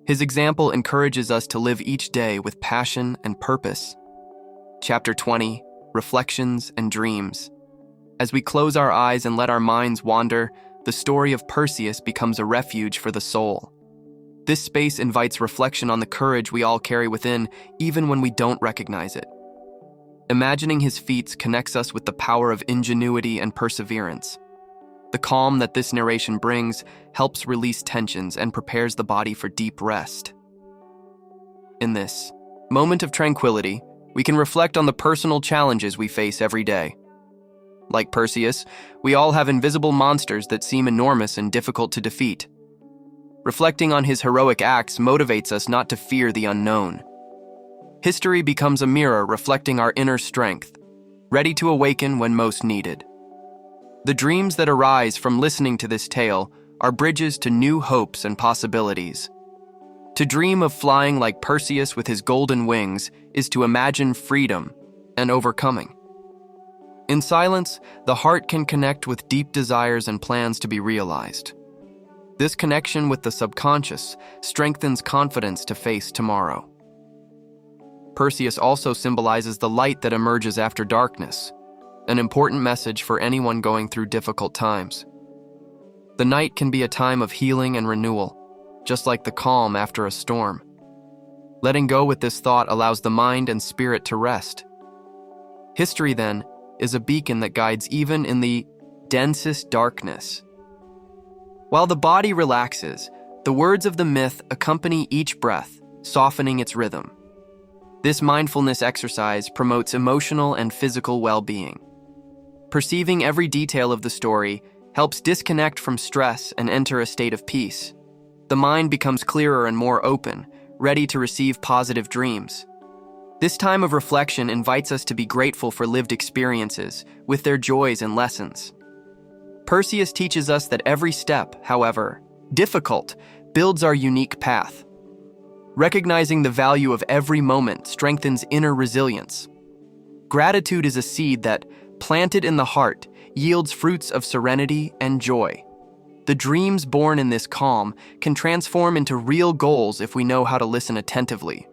S1: His example encourages us to live each day with passion and purpose. Chapter 20. Reflections and Dreams. As we close our eyes and let our minds wander, the story of Perseus becomes a refuge for the soul. This space invites reflection on the courage we all carry within, even when we don't recognize it. Imagining his feats connects us with the power of ingenuity and perseverance. The calm that this narration brings helps release tensions and prepares the body for deep rest. In this moment of tranquility, we can reflect on the personal challenges we face every day. Like Perseus, we all have invisible monsters that seem enormous and difficult to defeat. Reflecting on his heroic acts motivates us not to fear the unknown. History becomes a mirror reflecting our inner strength, ready to awaken when most needed. The dreams that arise from listening to this tale are bridges to new hopes and possibilities. To dream of flying like Perseus with his golden wings is to imagine freedom and overcoming. In silence, the heart can connect with deep desires and plans to be realized. This connection with the subconscious strengthens confidence to face tomorrow. Perseus also symbolizes the light that emerges after darkness, an important message for anyone going through difficult times. The night can be a time of healing and renewal, just like the calm after a storm. Letting go with this thought allows the mind and spirit to rest. History, then, is a beacon that guides even in the densest darkness. While the body relaxes, the words of the myth accompany each breath, softening its rhythm. This mindfulness exercise promotes emotional and physical well-being. Perceiving every detail of the story helps disconnect from stress and enter a state of peace. The mind becomes clearer and more open, ready to receive positive dreams. This time of reflection invites us to be grateful for lived experiences, with their joys and lessons. Perseus teaches us that every step, however difficult, builds our unique path. Recognizing the value of every moment strengthens inner resilience. Gratitude is a seed that, planted in the heart, yields fruits of serenity and joy. The dreams born in this calm can transform into real goals if we know how to listen attentively.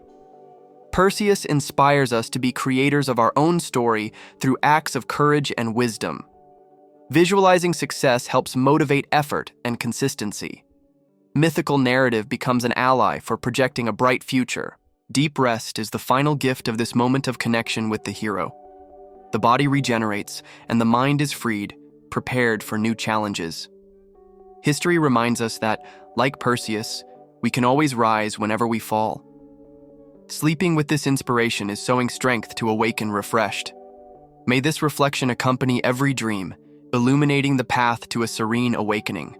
S1: Perseus inspires us to be creators of our own story through acts of courage and wisdom. Visualizing success helps motivate effort and consistency. Mythical narrative becomes an ally for projecting a bright future. Deep rest is the final gift of this moment of connection with the hero. The body regenerates, and the mind is freed, prepared for new challenges. History reminds us that, like Perseus, we can always rise whenever we fall. Sleeping with this inspiration is sowing strength to awaken refreshed. May this reflection accompany every dream, illuminating the path to a serene awakening.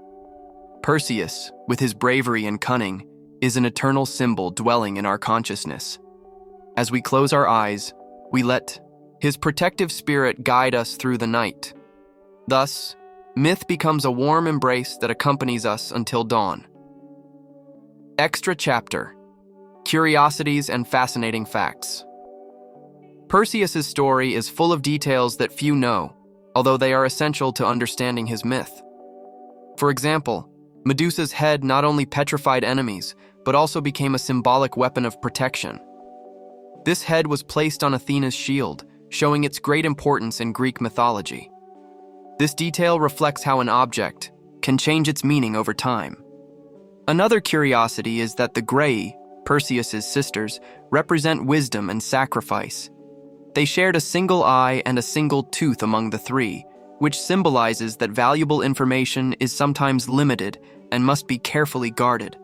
S1: Perseus, with his bravery and cunning, is an eternal symbol dwelling in our consciousness. As we close our eyes, we let his protective spirit guide us through the night. Thus, myth becomes a warm embrace that accompanies us until dawn. Extra chapter: Curiosities and fascinating facts. Perseus's story is full of details that few know, although they are essential to understanding his myth. For example, Medusa's head not only petrified enemies, but also became a symbolic weapon of protection. This head was placed on Athena's shield, showing its great importance in Greek mythology. This detail reflects how an object can change its meaning over time. Another curiosity is that the Graii, Perseus's sisters, represent wisdom and sacrifice. They shared a single eye and a single tooth among the three, which symbolizes that valuable information is sometimes limited and must be carefully guarded.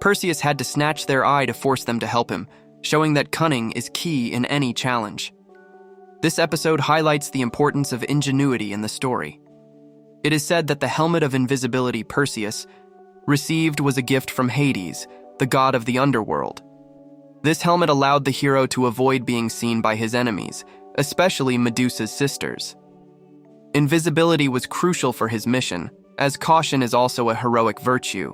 S1: Perseus had to snatch their eye to force them to help him, showing that cunning is key in any challenge. This episode highlights the importance of ingenuity in the story. It is said that the helmet of invisibility Perseus received was a gift from Hades, the god of the underworld. This helmet allowed the hero to avoid being seen by his enemies, especially Medusa's sisters. Invisibility was crucial for his mission, as caution is also a heroic virtue.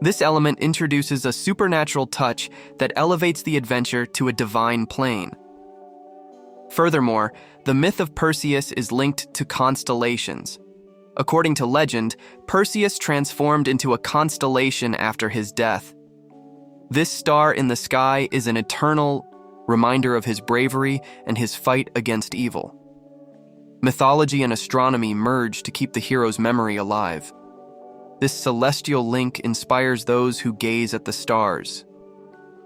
S1: This element introduces a supernatural touch that elevates the adventure to a divine plane. Furthermore, the myth of Perseus is linked to constellations. According to legend, Perseus transformed into a constellation after his death. This star in the sky is an eternal reminder of his bravery and his fight against evil. Mythology and astronomy merge to keep the hero's memory alive. This celestial link inspires those who gaze at the stars.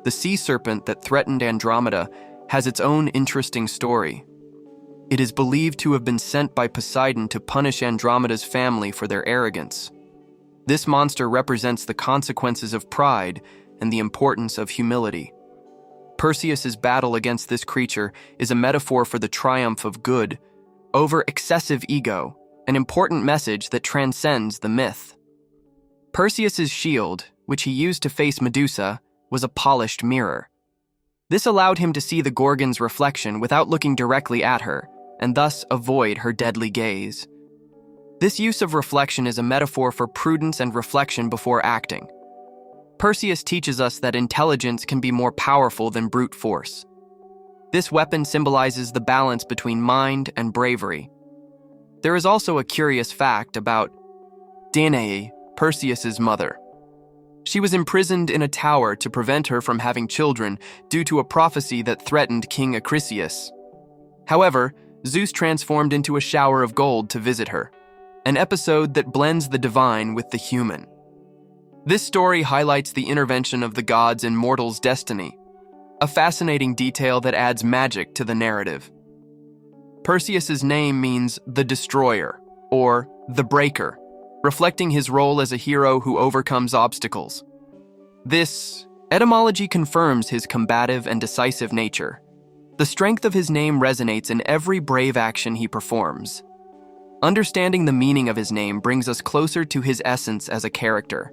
S1: The sea serpent that threatened Andromeda has its own interesting story. It is believed to have been sent by Poseidon to punish Andromeda's family for their arrogance. This monster represents the consequences of pride and the importance of humility. Perseus's battle against this creature is a metaphor for the triumph of good, over excessive ego, an important message that transcends the myth. Perseus's shield, which he used to face Medusa, was a polished mirror. This allowed him to see the Gorgon's reflection without looking directly at her, and thus avoid her deadly gaze. This use of reflection is a metaphor for prudence and reflection before acting. Perseus teaches us that intelligence can be more powerful than brute force. This weapon symbolizes the balance between mind and bravery. There is also a curious fact about Danaë, Perseus's mother. She was imprisoned in a tower to prevent her from having children due to a prophecy that threatened King Acrisius. However, Zeus transformed into a shower of gold to visit her, an episode that blends the divine with the human. This story highlights the intervention of the gods in mortals' destiny, a fascinating detail that adds magic to the narrative. Perseus's name means the destroyer, or the breaker, reflecting his role as a hero who overcomes obstacles. This etymology confirms his combative and decisive nature. The strength of his name resonates in every brave action he performs. Understanding the meaning of his name brings us closer to his essence as a character.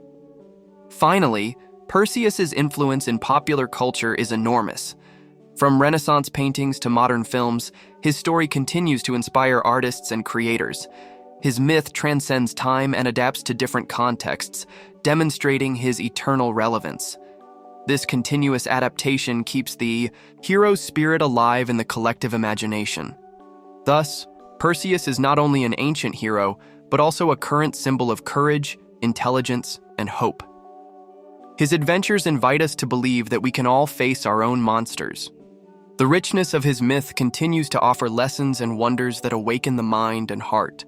S1: Finally, Perseus's influence in popular culture is enormous. From Renaissance paintings to modern films, his story continues to inspire artists and creators. His myth transcends time and adapts to different contexts, demonstrating his eternal relevance. This continuous adaptation keeps the hero's spirit alive in the collective imagination. Thus, Perseus is not only an ancient hero, but also a current symbol of courage, intelligence, and hope. His adventures invite us to believe that we can all face our own monsters. The richness of his myth continues to offer lessons and wonders that awaken the mind and heart.